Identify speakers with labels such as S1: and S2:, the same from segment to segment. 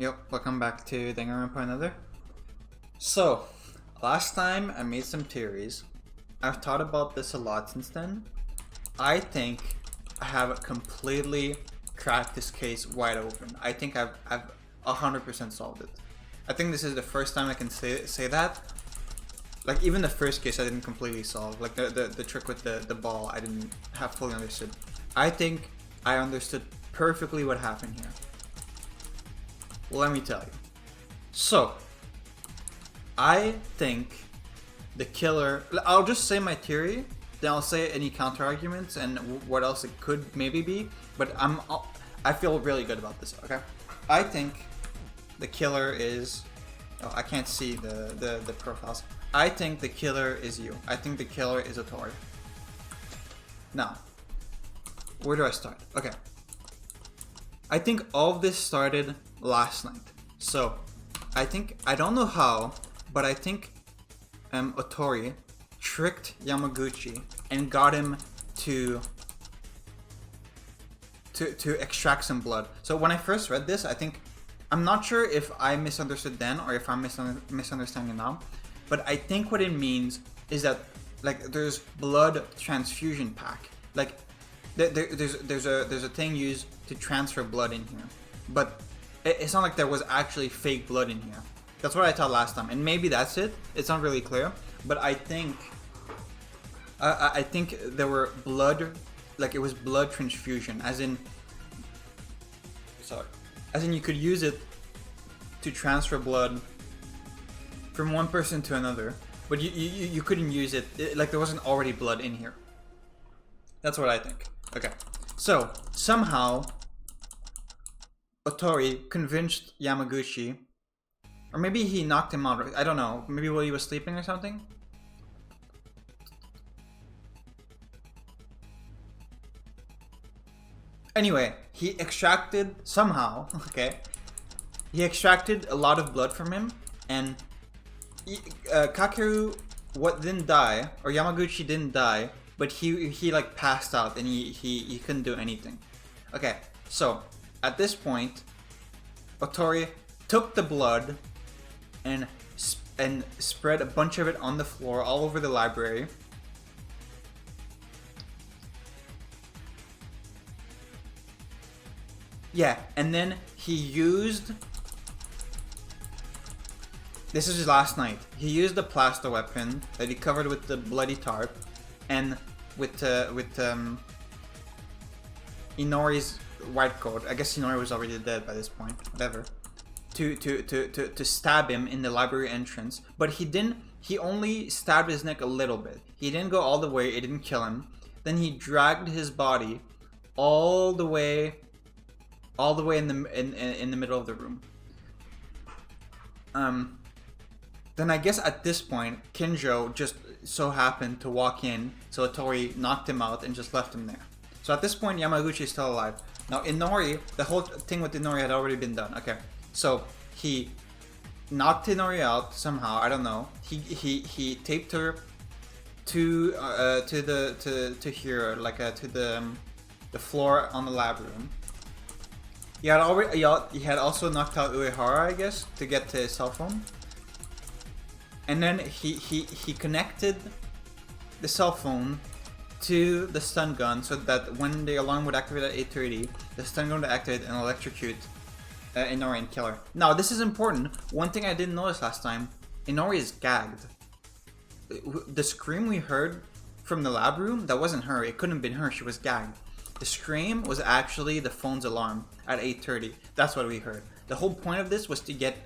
S1: Yep, welcome back to Danganronpa another. So, last time I made some theories. I've thought about this a lot since then. I think I have completely cracked this case wide open. I think I've 100% solved it. I think this is the first time I can say that. Like, even the first case I didn't completely solve. Like, the trick with the ball, I didn't have fully understood. I think I understood perfectly what happened here. Let me tell you. So, I think the killer. I'll just say my theory, then I'll say any counter arguments and what else it could maybe be. But I feel really good about this. Okay, I think the killer is. Oh, I can't see the profiles. I think the killer is you. I think the killer is Otori. Now, where do I start? Okay. I think all of this started last night. So, I don't know how, but I think Otori tricked Yamaguchi and got him to extract some blood. So when I first read this, I'm not sure if I misunderstood then or if I'm misunderstanding now, but I think what it means is that like there's blood transfusion pack. Like there's a thing used to transfer blood in here, but it's not like there was actually fake blood in here. That's what I thought last time, and maybe that's it. It's not really clear, but I think there were blood, like it was blood transfusion, as in you could use it to transfer blood from one person to another, but you couldn't use it like there wasn't already blood in here. That's what I think. Okay, so somehow Otori convinced Yamaguchi, or maybe he knocked him out. I don't know. Maybe while he was sleeping or something. Anyway, he extracted somehow. Okay, he extracted a lot of blood from him, and Kakeru didn't die, or Yamaguchi didn't die, but he like passed out and he couldn't do anything. Okay, so at this point, Otori took the blood and spread a bunch of it on the floor all over the library. Yeah, and then he used. This is last night. He used the plaster weapon that he covered with the bloody tarp, and with Inori's white coat. I guess Inori was already dead by this point. Whatever. To stab him in the library entrance, but he didn't. He only stabbed his neck a little bit. He didn't go all the way. It didn't kill him. Then he dragged his body all the way in the middle of the room. Then I guess at this point, Kinjo just so happened to walk in, so Otori knocked him out and just left him there. So at this point, Yamaguchi is still alive. Now Inori, the whole thing with Inori had already been done. Okay, so he knocked Inori out somehow. I don't know. He taped her to here, like to the floor on the lab room. He had also knocked out Uehara, I guess, to get to his cell phone. And then he connected the cell phone to the stun gun so that when the alarm would activate at 8:30, the stun gun would activate and electrocute Inori and kill her. Now, this is important. One thing I didn't notice last time, Inori is gagged. The scream we heard from the lab room, that wasn't her. It couldn't have been her. She was gagged. The scream was actually the phone's alarm at 8:30. That's what we heard. The whole point of this was to get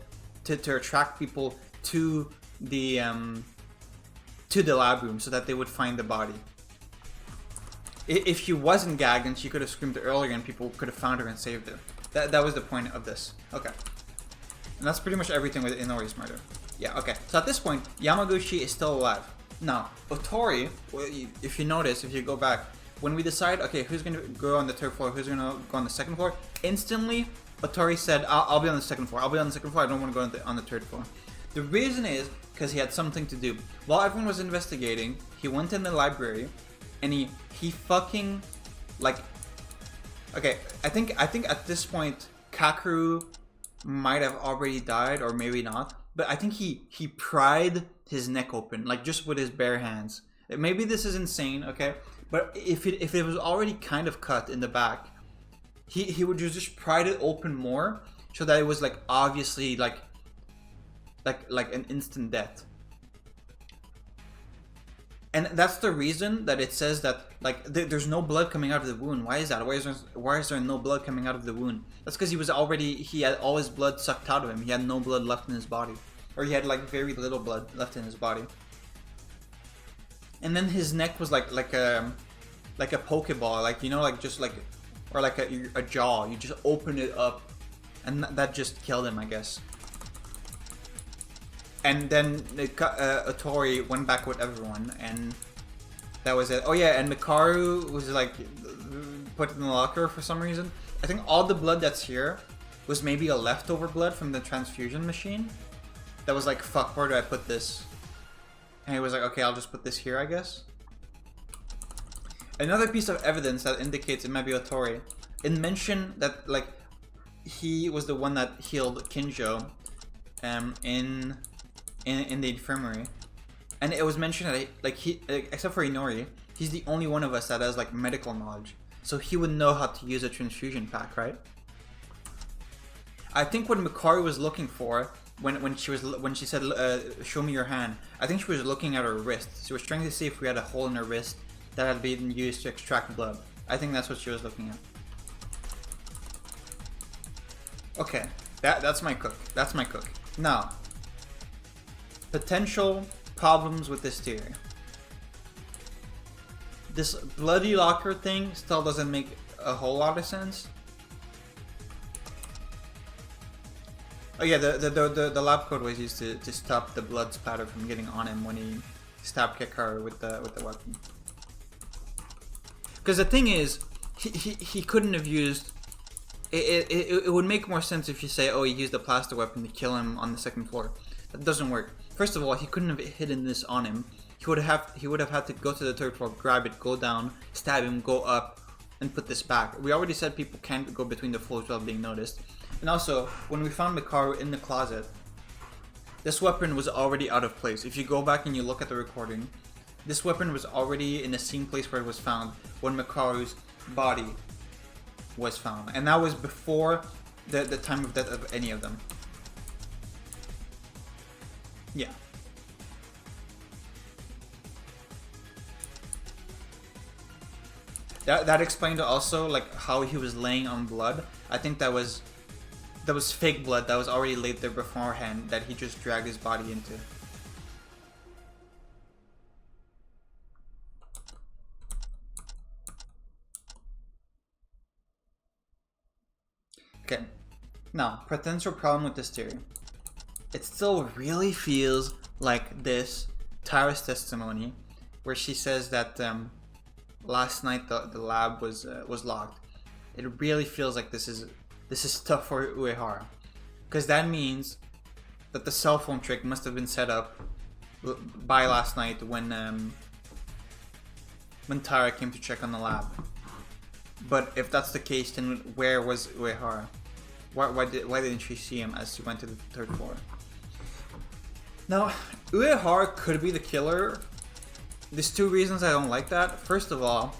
S1: to attract people to the lab room so that they would find the body. If she wasn't gagged, then she could have screamed earlier and people could have found her and saved her. That was the point of this. Okay. And that's pretty much everything with Inori's murder. Yeah, okay. So at this point, Yamaguchi is still alive. Now, Otori, if you notice, if you go back, when we decide, okay, who's going to go on the third floor, who's going to go on the second floor, instantly, Otori said, I'll be on the second floor. I'll be on the second floor. I don't want to go on the third floor. The reason is because he had something to do. While everyone was investigating, he went in the library and he fucking, like, okay, I think at this point, Kakeru might have already died, or maybe not. But I think he pried his neck open, like just with his bare hands. Maybe this is insane, okay? But if it was already kind of cut in the back, he would just pried it open more, so that it was like obviously like an instant death. And that's the reason that it says that like there's no blood coming out of the wound. Why is that? Why is there no blood coming out of the wound? That's because he had all his blood sucked out of him. He had no blood left in his body, or he had like very little blood left in his body. And then his neck was like a Pokeball, like, you know, like just like, or like a jaw. You just open it up, and that just killed him, I guess. And then Otori went back with everyone, and that was it. Oh yeah, and Mikaru was like put in the locker for some reason. I think all the blood that's here was maybe a leftover blood from the transfusion machine. That was like, fuck, where do I put this? And he was like, okay, I'll just put this here, I guess. Another piece of evidence that indicates it might be Otori. It mentioned that like he was the one that healed Kinjo in the infirmary, and it was mentioned that like he, except for Inori, he's the only one of us that has like medical knowledge, so he would know how to use a transfusion pack, right? I think what Mikaru was looking for when she said show me your hand, I think she was looking at her wrist. She was trying to see if we had a hole in her wrist that had been used to extract blood. I think that's what she was looking at. Okay, that's my cook. That's my cook. Now, potential problems with this theory. This bloody locker thing still doesn't make a whole lot of sense. Oh yeah, the lab coat was used to stop the blood splatter from getting on him when he stabbed Kekaru with the weapon. Because the thing is, he couldn't have used. It would make more sense if you say, oh, he used a plastic weapon to kill him on the second floor. That doesn't work. First of all, he couldn't have hidden this on him. He would have had to go to the third floor, grab it, go down, stab him, go up, and put this back. We already said people can't go between the floors without being noticed. And also, when we found Mikaru in the closet, this weapon was already out of place. If you go back and you look at the recording, this weapon was already in the same place where it was found when Mikaru's body was found. And that was before the time of death of any of them. Yeah. That explained also like how he was laying on blood. I think that was fake blood that was already laid there beforehand that he just dragged his body into. Okay, now potential problem with this theory. It still really feels like this Tara's testimony, where she says that last night the lab was locked. It really feels like this is stuff for Uehara, because that means that the cell phone trick must have been set up by last night when Tara came to check on the lab. But if that's the case, then where was Uehara? Why didn't she see him as she went to the third floor? Now, Uehara could be the killer. There's two reasons I don't like that. First of all,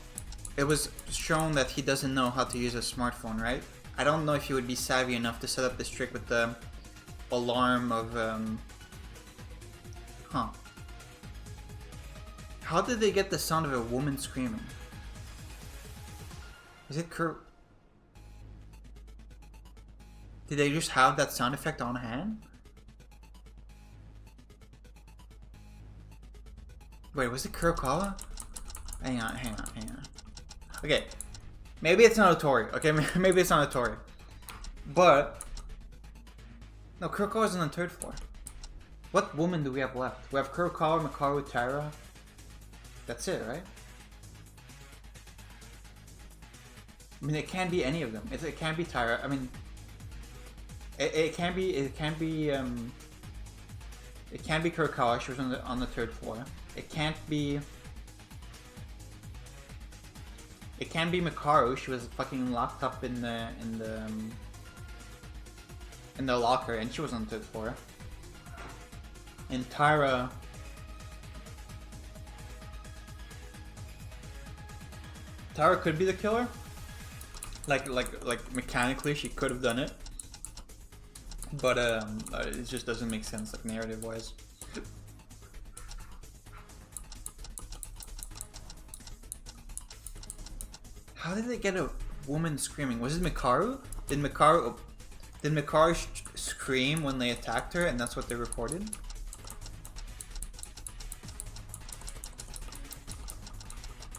S1: it was shown that he doesn't know how to use a smartphone, right? I don't know if he would be savvy enough to set up this trick with the alarm of How did they get the sound of a woman screaming? Is it Did they just have that sound effect on hand? Wait, was it Kurokawa? Hang on. Okay, maybe it's not Otori. Okay, maybe it's not Otori. But no, Kurokawa's on the third floor. What woman do we have left? We have Kurokawa, Mikaru, Tara. That's it, right? I mean, it can't be any of them. It can't be Tara. I mean, it can't be Kurokawa. She was on the third floor. It can't be Mikaru. She was fucking locked up in the in the locker, and she was on the 3rd floor. And Tyra... Tyra could be the killer. Like mechanically, she could have done it. But it just doesn't make sense, like narrative-wise. How did they get a woman screaming? Was it Mikaru? Did Mikaru scream when they attacked her, and that's what they reported?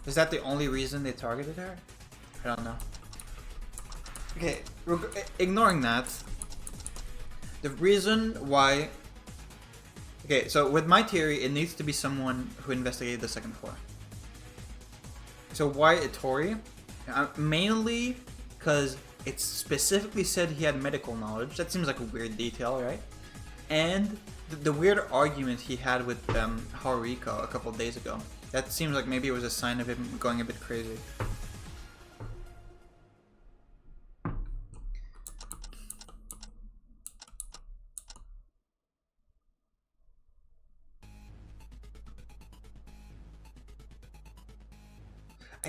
S1: Is that the only reason they targeted her? I don't know. Okay, ignoring that, the reason why... Okay, so with my theory, it needs to be someone who investigated the 2nd floor. So why Ittori? Mainly because it specifically said he had medical knowledge. That seems like a weird detail, right? And the weird argument he had with Haruiko a couple of days ago. That seems like maybe it was a sign of him going a bit crazy.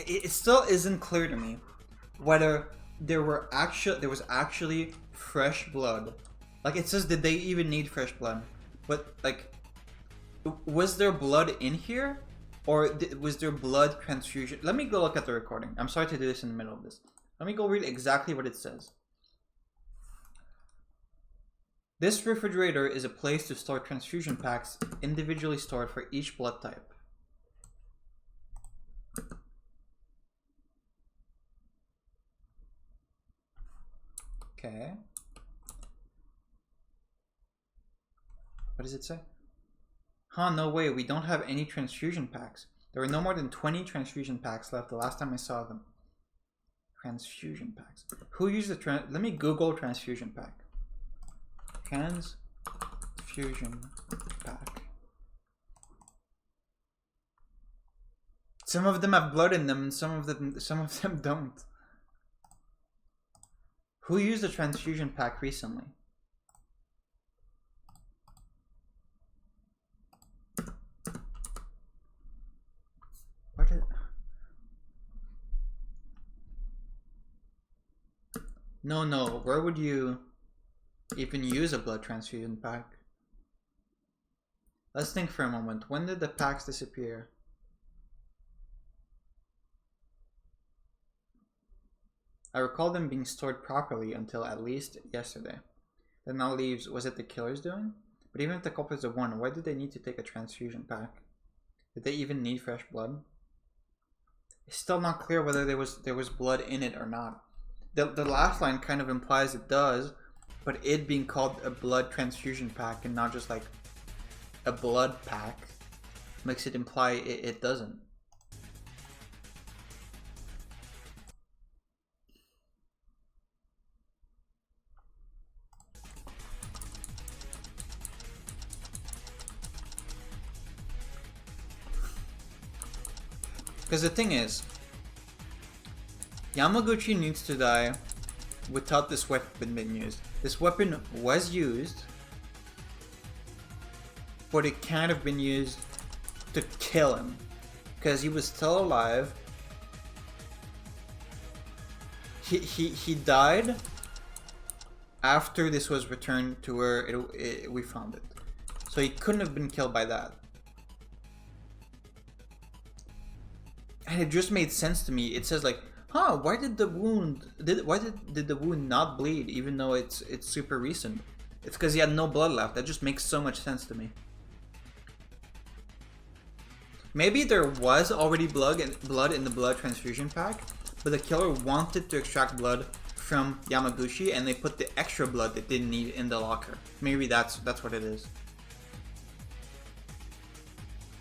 S1: It still isn't clear to me whether there was actually fresh blood. Like, it says, did they even need fresh blood? But like, was there blood in here, or was there blood transfusion? Let me go look at the recording. I'm sorry to do this in the middle of this. Let me go read exactly what it says. This refrigerator is a place to store transfusion packs individually stored for each blood type. Okay. What does it say? Huh, no way, we don't have any transfusion packs. There were no more than 20 transfusion packs left the last time I saw them. Transfusion packs. Who used the let me Google transfusion pack. Transfusion pack. Some of them have blood in them, and some of them don't. Who used a transfusion pack recently? What did... No, where would you even use a blood transfusion pack? Let's think for a moment. When did the packs disappear? I recall them being stored properly until at least yesterday. That now leaves, was it the killer's doing? But even if the culprits are one, why did they need to take a transfusion pack? Did they even need fresh blood? It's still not clear whether there was blood in it or not. The last line kind of implies it does, but it being called a blood transfusion pack and not just like a blood pack makes it imply it doesn't. Because the thing is, Yamaguchi needs to die without this weapon being used. This weapon was used, but it can't have been used to kill him, because he was still alive. He died after this was returned to where we found it, so he couldn't have been killed by that. And it just made sense to me. It says like, huh, why did the wound did the wound not bleed even though it's super recent? It's because he had no blood left. That just makes so much sense to me. Maybe there was already blood in the blood transfusion pack, but the killer wanted to extract blood from Yamaguchi and they put the extra blood they didn't need in the locker. Maybe that's what it is.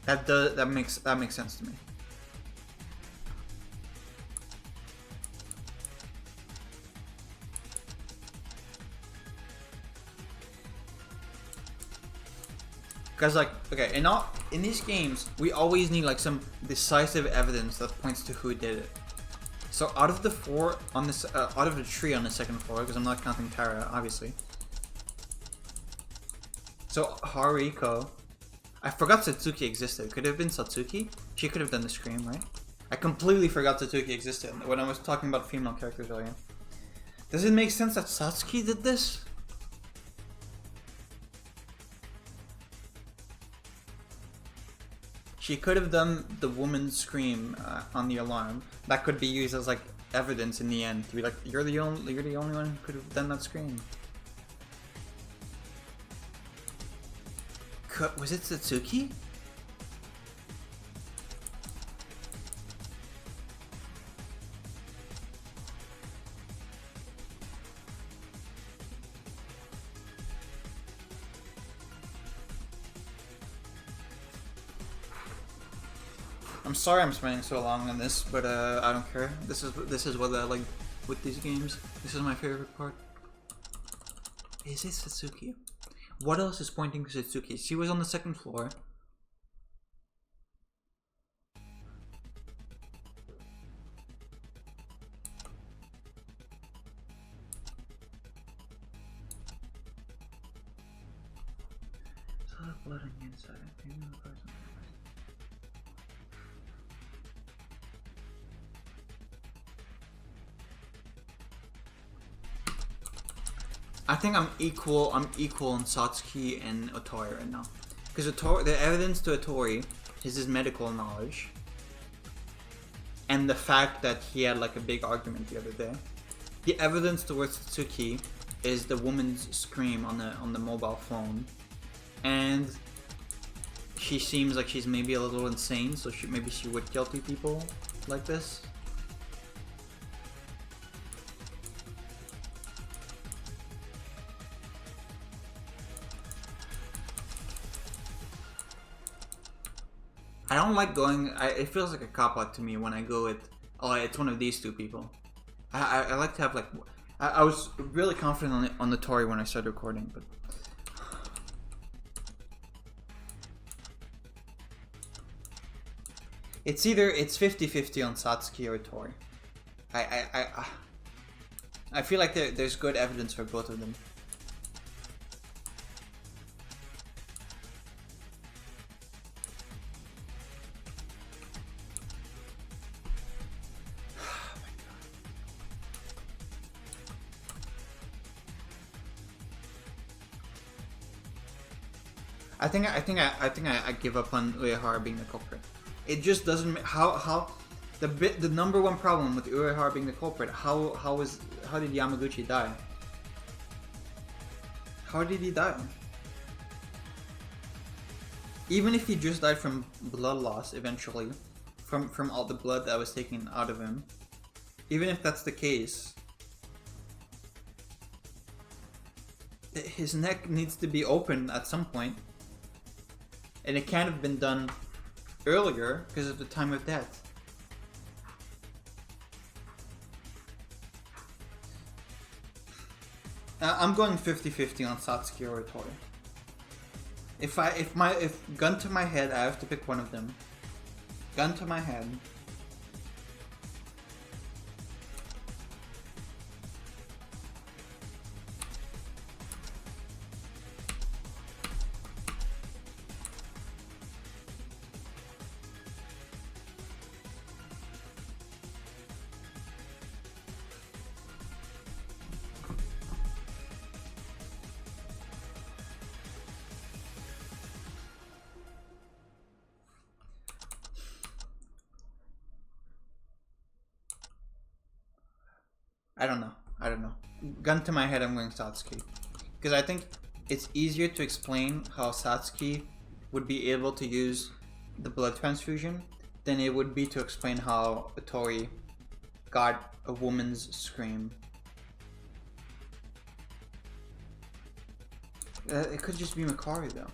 S1: That makes sense to me. Because like, okay, in these games, we always need like some decisive evidence that points to who did it. So out of the four on this, out of the tree on the second floor, because I'm not counting Tara, obviously, So Hariko, I forgot Satsuki existed. Could it have been Satsuki? She could have done the scream, right? I completely forgot Satsuki existed when I was talking about female characters earlier. Does it make sense that Satsuki did this? She could have done the woman's scream on the alarm. That could be used as like evidence in the end to be like, you're the only one who could have done that scream. Was it Satsuki? I'm sorry I'm spending so long on this, but I don't care. This is what I like with these games. This is my favorite part. Is it Satsuki? What else is pointing to Satsuki? She was on the second floor. Blood on the inside. I think I'm equal on Satsuki and Otori right now. Because the evidence to Otori is his medical knowledge. And the fact that he had like a big argument the other day. The evidence towards Satsuki is the woman's scream on the mobile phone. And she seems like she's maybe a little insane, so maybe she would kill two people like this. I don't like going. It feels like a cop out to me when I go with, oh, it's one of these two people. I like to have like. I was really confident on the Tori when I started recording, but. It's 50-50 on Satsuki or Tori. I feel like there's good evidence for both of them. I think I give up on Uehara being the culprit. It just doesn't how the number one problem with Uehara being the culprit. How did Yamaguchi die? How did he die? Even if he just died from blood loss eventually, from all the blood that was taken out of him, even if that's the case, his neck needs to be open at some point. And it can't have been done earlier because of the time of death. I'm going 50-50 on Satsuki or Tori. If gun to my head, I have to pick one of them. Gun to my head. I don't know. Gun to my head, I'm going Satsuki. Because I think it's easier to explain how Satsuki would be able to use the blood transfusion than it would be to explain how Otori got a woman's scream. It could just be Makari though.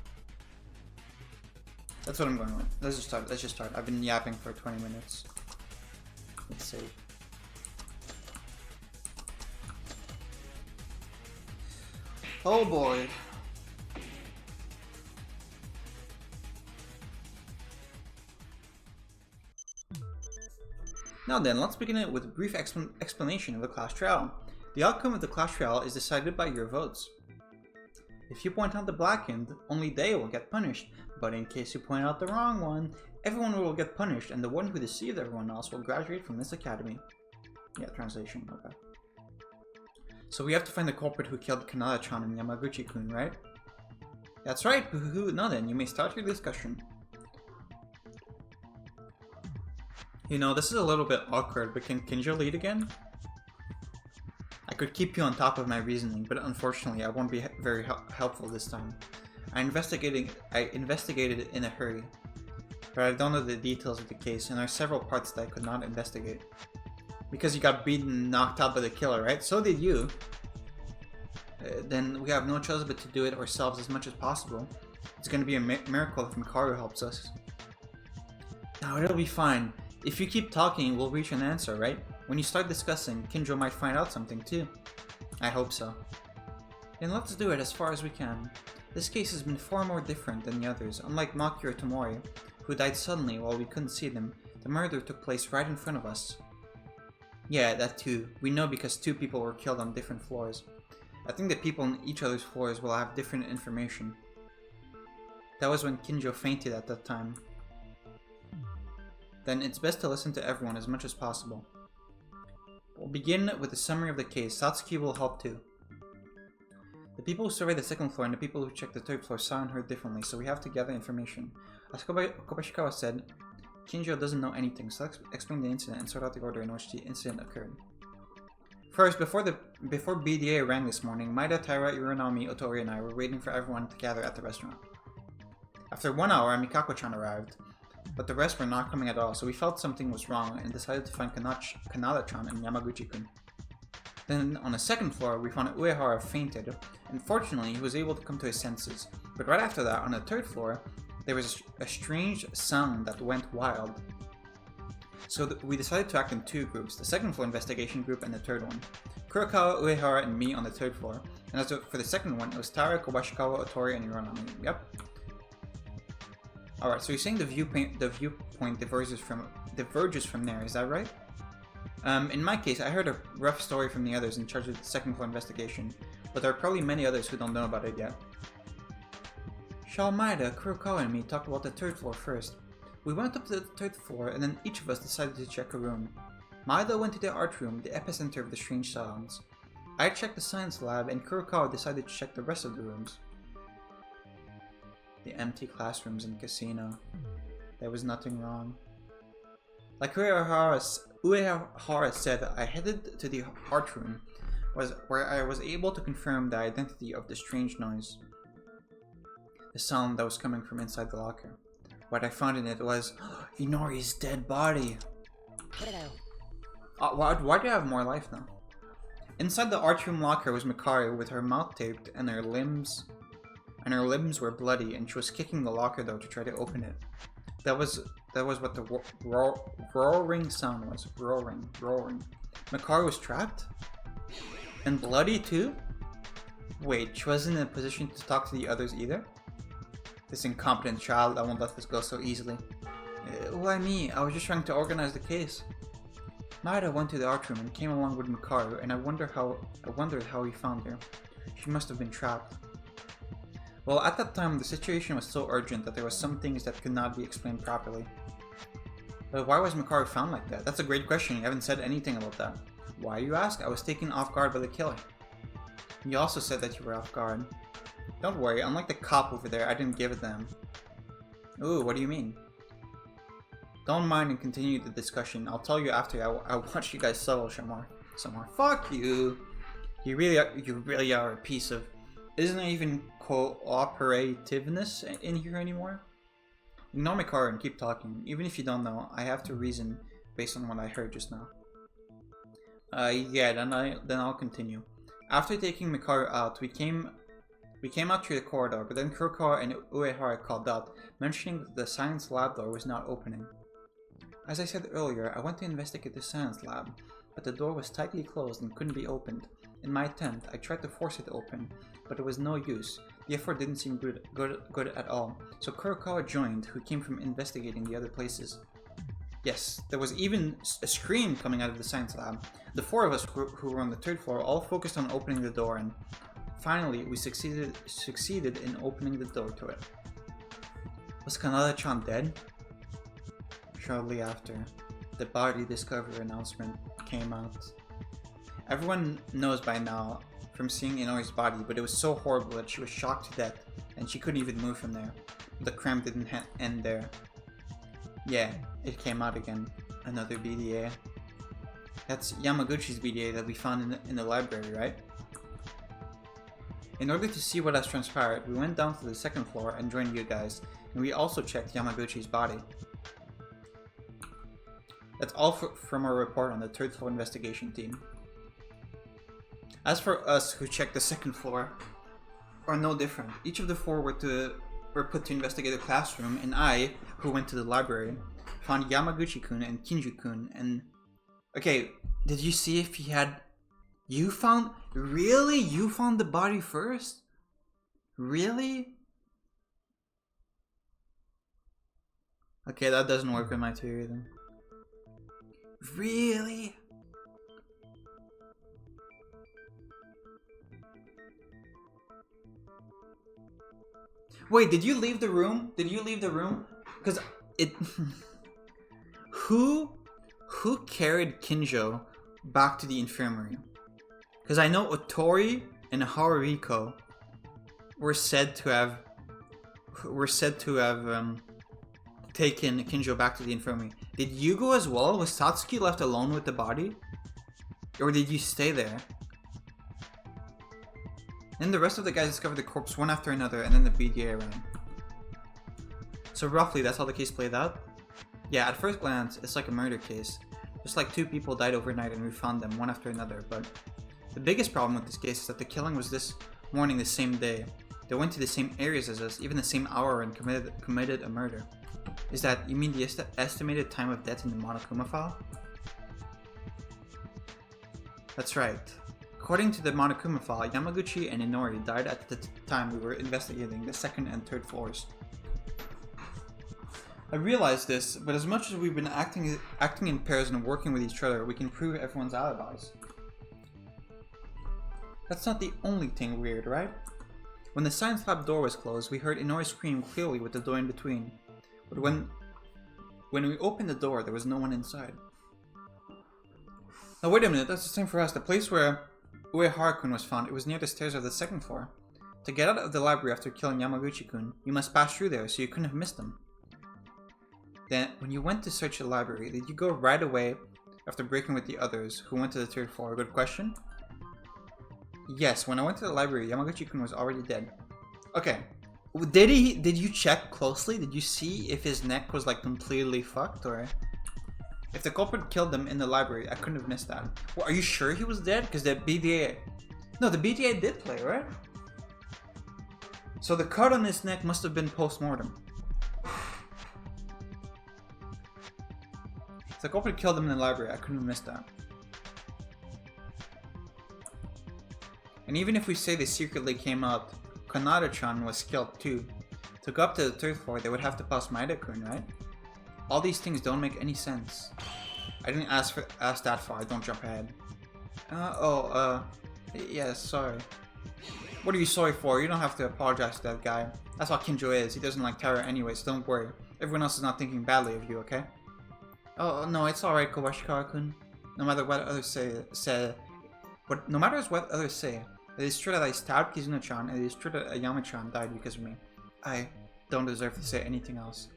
S1: That's what I'm going with. Let's just start. I've been yapping for 20 minutes. Let's see. Oh boy. Now then, let's begin it with a brief explanation of the class trial. The outcome of the class trial is decided by your votes. If you point out the blackened, only they will get punished. But in case you point out the wrong one, everyone will get punished, and the one who deceived everyone else will graduate from this academy. Yeah, translation, okay. So we have to find the culprit who killed Kanada-chan and Yamaguchi-kun, right? That's right, hoo-hoo-hoo. Now then, you may start your discussion. You know, this is a little bit awkward, but can Kinjo lead again? I could keep you on top of my reasoning, but unfortunately I won't be very helpful this time. I investigated it in a hurry, but I don't know the details of the case, and there are several parts that I could not investigate. Because you got beaten and knocked out by the killer, right? So did you. Then we have no choice but to do it ourselves as much as possible. It's gonna be a miracle if Mikaru helps us. Now it'll be fine. If you keep talking, we'll reach an answer, right? When you start discussing, Kinjo might find out something too. I hope so. Then let's do it as far as we can. This case has been far more different than the others. Unlike Maki or Tomori, who died suddenly while we couldn't see them, the murder took place right in front of us. Yeah, that too. We know because 2 people were killed on different floors. I think the people on each other's floors will have different information. That was when Kinjo fainted at that time. Then it's best to listen to everyone as much as possible. We'll begin with a summary of the case. Satsuki will help too. The people who surveyed the 2nd floor and the people who checked the 3rd floor saw and heard differently, so we have to gather information. As Kobashikawa said, Kinjo doesn't know anything, so let's explain the incident and sort out the order in which the incident occurred. First, before BDA rang this morning, Maeda, Taira, Hironami, Otori, and I were waiting for everyone to gather at the restaurant. After 1 hour, Mikako-chan arrived, but the rest were not coming at all, so we felt something was wrong and decided to find Kanada-chan and Yamaguchi-kun. Then, on the 2nd floor, we found Uehara fainted, and fortunately, he was able to come to his senses. But right after that, on the 3rd floor, there was a strange sound that went wild. So we decided to act in 2 groups, the 2nd floor investigation group and the 3rd one. Kurokawa, Uehara, and me on the 3rd floor, and as for the 2nd one, it was Tara, Kobashikawa, Otori, and Hironami. Yep. Alright, so you're saying the viewpoint diverges from there, is that right? In my case, I heard a rough story from the others in charge of the 2nd floor investigation, but there are probably many others who don't know about it yet. Maeda, Kurokawa, and me talked about the 3rd floor first. We went up to the 3rd floor, and then each of us decided to check a room. Maeda went to the art room, the epicenter of the strange sounds. I checked the science lab, and Kurokawa decided to check the rest of the rooms. The empty classrooms and casino. There was nothing wrong. Like Uehara said, I headed to the art room, where I was able to confirm the identity of the strange noise. The sound that was coming from inside the locker. What I found in it was Inori's dead body. Why do I have more life now? Inside the art room locker was Mikaru with her mouth taped and her limbs were bloody, and she was kicking the locker door to try to open it. That was what the roaring sound was. Roaring. Mikaru was trapped? And bloody too? Wait, she wasn't in a position to talk to the others either? This incompetent child, I won't let this go so easily. Why me? I was just trying to organize the case. Maeda went to the art room and came along with Mikaru, and I wondered how he found her. She must have been trapped. Well, at that time, the situation was so urgent that there were some things that could not be explained properly. But why was Mikaru found like that? That's a great question. You haven't said anything about that. Why, you ask? I was taken off guard by the killer. You also said that you were off guard. Don't worry, unlike the cop over there, I didn't give it to him. Ooh, what do you mean? Don't mind and continue the discussion. I'll tell you after I watch you guys settle somewhere. Fuck you! You really are a piece of... Isn't there even cooperativeness in here anymore? Ignore my car and keep talking. Even if you don't know, I have to reason based on what I heard just now. Yeah, then I'll continue. After taking Mikaru out, we came out through the corridor, but then Kurokawa and Uehara called out, mentioning that the science lab door was not opening. As I said earlier, I went to investigate the science lab, but the door was tightly closed and couldn't be opened. In my attempt, I tried to force it open, but it was no use. The effort didn't seem good at all, so Kurokawa joined, who came from investigating the other places. Yes, there was even a scream coming out of the science lab. The 4 of us who were on the 3rd floor all focused on opening the door, and Finally, we succeeded in opening the door to it. Was Kanada-chan dead? Shortly after, the body discovery announcement came out. Everyone knows by now from seeing Inori's body, but it was so horrible that she was shocked to death and she couldn't even move from there. The cramp didn't end there. Yeah, it came out again. Another BDA. That's Yamaguchi's BDA that we found in the library, right? In order to see what has transpired, we went down to the second floor and joined you guys, and we also checked Yamaguchi's body. That's all from our report on the third floor investigation team. As for us who checked the second floor, are no different. Each of the four were put to investigate the classroom, and I, who went to the library, found Yamaguchi-kun and Kinju-kun, and... Okay, did you see if he had... You found... Really? You found the body first? Really? Okay, that doesn't work with my theory then. Really? Wait, did you leave the room? Did you leave the room? Because it... Who carried Kinjo back to the infirmary? Because I know Otori and Haruhiko were said to have taken Kinjo back to the infirmary. Did you go as well? Was Satsuki left alone with the body? Or did you stay there? Then the rest of the guys discovered the corpse one after another, and then the BDA ran. So roughly, that's how the case played out? Yeah, at first glance, it's like a murder case. Just like two people died overnight and we found them one after another, but the biggest problem with this case is that the killing was this morning the same day. They went to the same areas as us, even the same hour, and committed a murder. Is that, you mean the estimated time of death in the Monokuma file? That's right. According to the Monokuma file, Yamaguchi and Inori died at the time we were investigating the second and third floors. I realized this, but as much as we've been acting in pairs and working with each other, we can prove everyone's alibis. That's not the only thing weird, right? When the science lab door was closed, we heard Inori scream clearly with the door in between. But when we opened the door, there was no one inside. Now wait a minute, that's the same for us. The place where Uehara-kun was found, it was near the stairs of the second floor. To get out of the library after killing Yamaguchi-kun, you must pass through there, so you couldn't have missed him. Then, when you went to search the library, did you go right away after breaking with the others who went to the third floor? Good question. Yes, when I went to the library, Yamaguchi-kun was already dead. Okay. Did you check closely? Did you see if his neck was like completely fucked, or if the culprit killed him in the library? I couldn't have missed that. Well, are you sure he was dead? Because the BDA... No, the BDA did play, right? So the cut on his neck must have been post-mortem. If the culprit killed him in the library, I couldn't have missed that. And even if we say they secretly came out, Kanada-chan was killed too. To go up to the third floor, they would have to pass Maeda-kun, right? All these things don't make any sense. I didn't ask that far, don't jump ahead. Yeah, sorry. What are you sorry for? You don't have to apologize to that guy. That's what Kinjo is. He doesn't like terror anyway, so don't worry. Everyone else is not thinking badly of you, okay? Oh, no, it's alright, Kawashikawa-kun. No matter what others say, it is true that I stabbed Kizuno-chan, and it is true that Ayama-chan died because of me. I don't deserve to say anything else.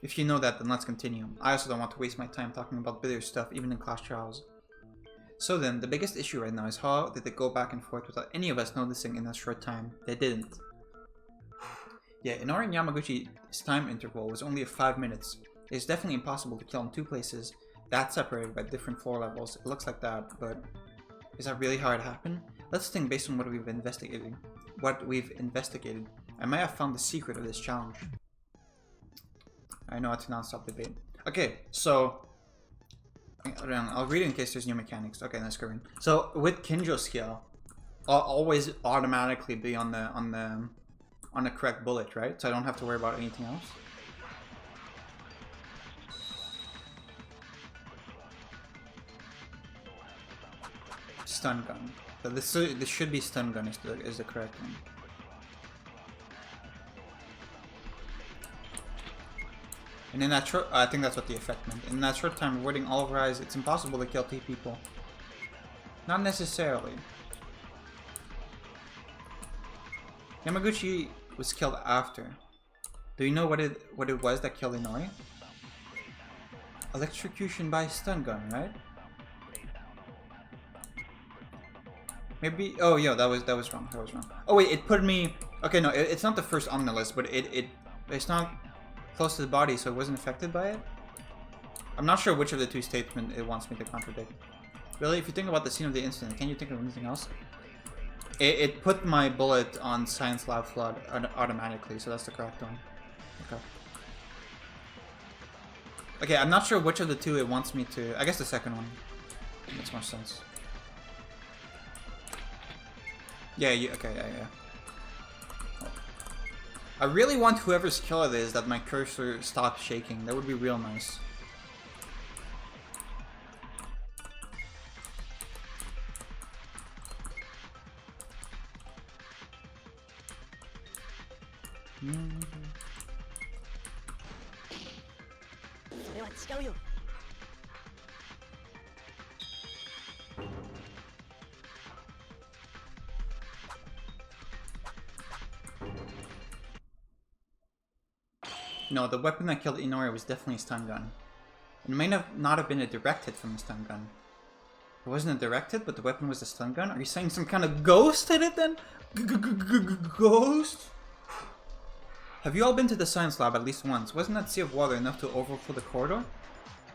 S1: If you know that, then let's continue. I also don't want to waste my time talking about bitter stuff, even in class trials. So then, the biggest issue right now is how did they go back and forth without any of us noticing in a short time? They didn't. Yeah, Inori and Yamaguchi's time interval was only 5 minutes. It is definitely impossible to kill in two places that separated by different floor levels. It looks like that, but is that really how it happened? Let's think based on what we've investigated. I might have found the secret of this challenge. I know it's a non-stop debate. Okay, so I'll read it in case there's new mechanics. Okay, that's correct. So with Kinjo's skill, I'll always automatically be on the correct bullet, right? So I don't have to worry about anything else. Stun gun. But this should be stun gun is the correct one. And in that short, I think that's what the effect meant. In that short time, avoiding all of our eyes, it's impossible to kill 2 people. Not necessarily. Yamaguchi was killed after. Do you know what it was that killed Inori? Electrocution by stun gun, right? Maybe. Oh, yeah, that was wrong. That was wrong. Oh wait, it put me. Okay, no, it's not the first on the list, but it's not close to the body, so it wasn't affected by it. I'm not sure which of the 2 statements it wants me to contradict. Really, if you think about the scene of the incident, can you think of anything else? It put my bullet on Science Lab Flood automatically, so that's the correct one. Okay. Okay, I'm not sure which of the 2 it wants me to. I guess the second one makes more sense. Yeah, okay, yeah. I really want whoever's kill it is that my cursor stops shaking. That would be real nice. No, the weapon that killed Inori was definitely a stun gun. It may not have been a direct hit from a stun gun. It wasn't a direct hit, but the weapon was a stun gun? Are you saying some kind of ghost hit it then? Ghost? Have you all been to the science lab at least once? Wasn't that sea of water enough to overflow the corridor?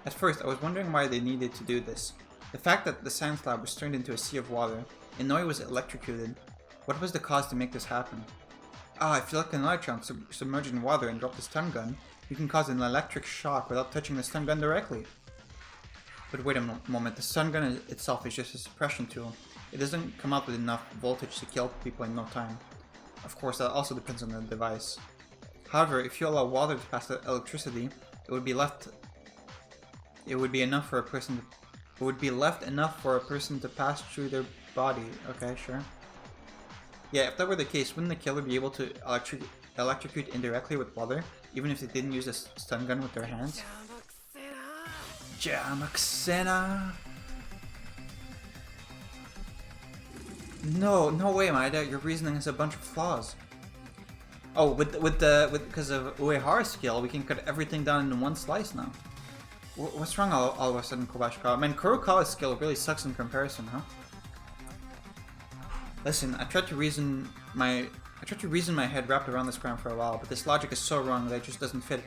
S1: At first, I was wondering why they needed to do this. The fact that the science lab was turned into a sea of water, Inori was electrocuted. What was the cause to make this happen? Ah, if you let an electron submerge in water and drop the stun gun, you can cause an electric shock without touching the stun gun directly. But wait a moment, the stun gun itself is just a suppression tool. It doesn't come out with enough voltage to kill people in no time. Of course, that also depends on the device. However, if you allow water to pass the electricity, it would be left enough for a person to pass through their body. Okay, sure. Yeah, if that were the case, wouldn't the killer be able to electrocute indirectly with water, even if they didn't use a stun gun with their hands? Jamaxena! No way, Maeda. Your reasoning has a bunch of flaws. Oh, because of Uehara's skill, we can cut everything down in one slice now. What's wrong all of a sudden, Kobashikawa? Man, Kurokawa's skill really sucks in comparison, huh? Listen, I tried to reason my head wrapped around this ground for a while, but this logic is so wrong that it just doesn't fit.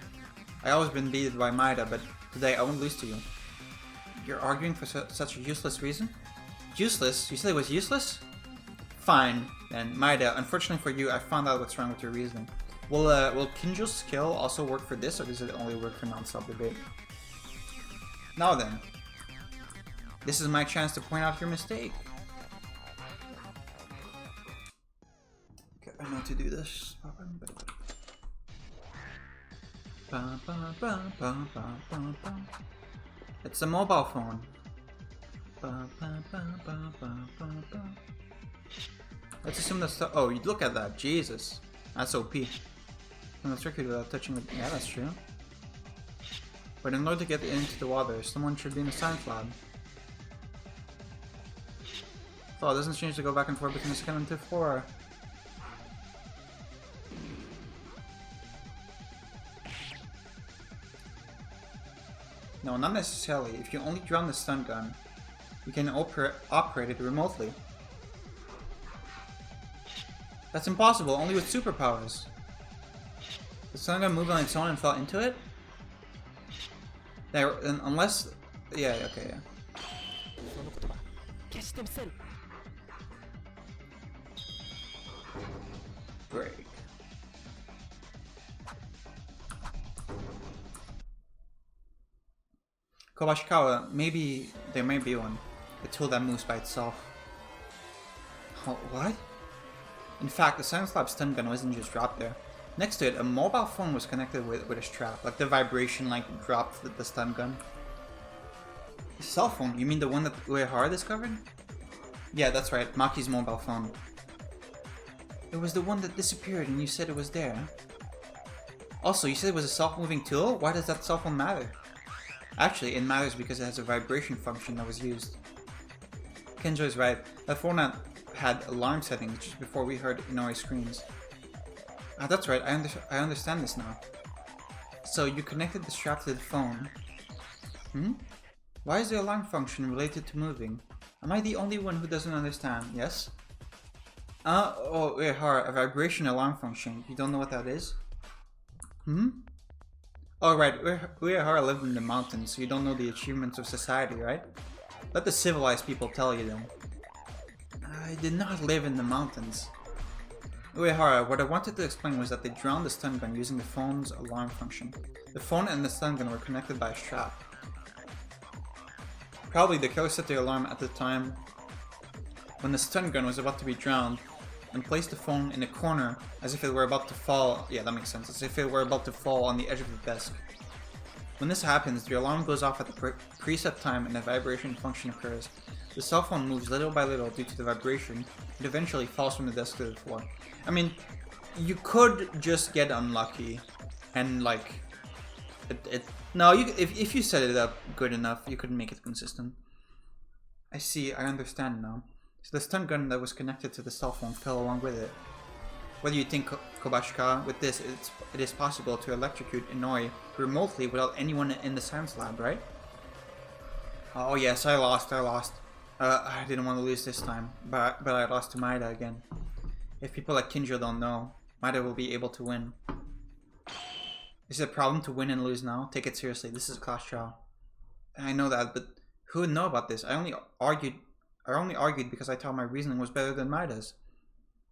S1: I always been beaten by Maeda, but today I won't lose to you. You're arguing for such a useless reason? Useless? You said it was useless? Fine, then. Maeda, unfortunately for you, I found out what's wrong with your reasoning. Will Kinjo's skill also work for this, or does it only work for non-stop debate? Now then. This is my chance to point out your mistake. I know to do this. It's a mobile phone. Let's assume that's the. Oh, you look at that. Jesus. That's OP. And the circuit without touching it. Yeah, that's true. But in order to get into the water, someone should be in the science lab. Oh, it doesn't change to go back and forth between the second and 2-4. No, not necessarily. If you only drown the stun gun, you can operate it remotely. That's impossible, only with superpowers. The stun gun moved on its own and fell into it? There, unless... Yeah, okay, yeah. Break. Kobashikawa, maybe there may be one. A tool that moves by itself. Oh, what? In fact, the Science Lab stun gun wasn't just dropped there. Next to it, a mobile phone was connected with a strap. Like the vibration dropped the stun gun. A cell phone? You mean the one that Uehara discovered? Yeah, that's right, Maki's mobile phone. It was the one that disappeared and you said it was there. Also, you said it was a self-moving tool? Why does that cell phone matter? Actually, it matters because it has a vibration function that was used. Kenjo is right. That phone had alarm settings just before we heard Inori's screams. Ah, that's right. I understand this now. So you connected the strap to the phone. Why is the alarm function related to moving? Am I the only one who doesn't understand? Yes? Oh, wait, a vibration alarm function. You don't know what that is? Oh, right. Uehara lived in the mountains, so you don't know the achievements of society, right? Let the civilized people tell you them. I did not live in the mountains. Uehara, what I wanted to explain was that they drowned the stun gun using the phone's alarm function. The phone and the stun gun were connected by a strap. Probably the killer set the alarm at the time when the stun gun was about to be drowned and placed the phone in a corner as if it were about to fall. Yeah, that makes sense. As if it were about to fall on the edge of the desk. When this happens, the alarm goes off at the preset time and a vibration function occurs. The cell phone moves little by little due to the vibration. It eventually falls from the desk to the floor. I mean, you could just get unlucky and like no, if you set it up good enough, you could make it consistent. I see, I understand now. So the stun gun that was connected to the cell phone fell along with it. What do you think, Kobashika? With this, it is possible to electrocute Inori remotely without anyone in the science lab, right? Oh yes, I lost. I didn't want to lose this time, but I lost to Maeda again. If people like Kinjo don't know, Maeda will be able to win. Is it a problem to win and lose now? Take it seriously, this is a class trial. I know that, but who would know about this? I only argued because I thought my reasoning was better than Maeda's.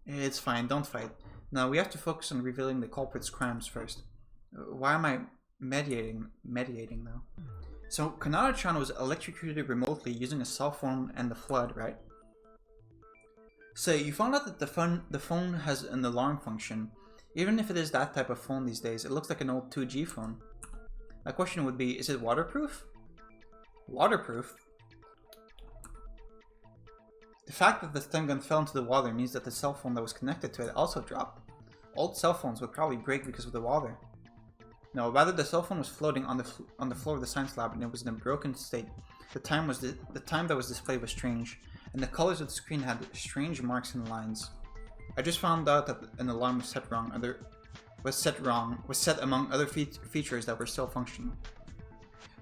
S1: It's fine, don't fight. Now we have to focus on revealing the culprit's crimes first. Why am I mediating now? So Kanata-chan was electrocuted remotely using a cell phone and the flood, right? So you found out that the phone has an alarm function. Even if it is that type of phone these days, it looks like an old 2G phone. My question would be, is it waterproof? Waterproof? The fact that the stun gun fell into the water means that the cell phone that was connected to it also dropped. Old cell phones would probably break because of the water. No, rather the cell phone was floating on the floor of the science lab and it was in a broken state. The time that was displayed was strange, and the colors of the screen had strange marks and lines. I just found out that an alarm was set among other features that were still functioning.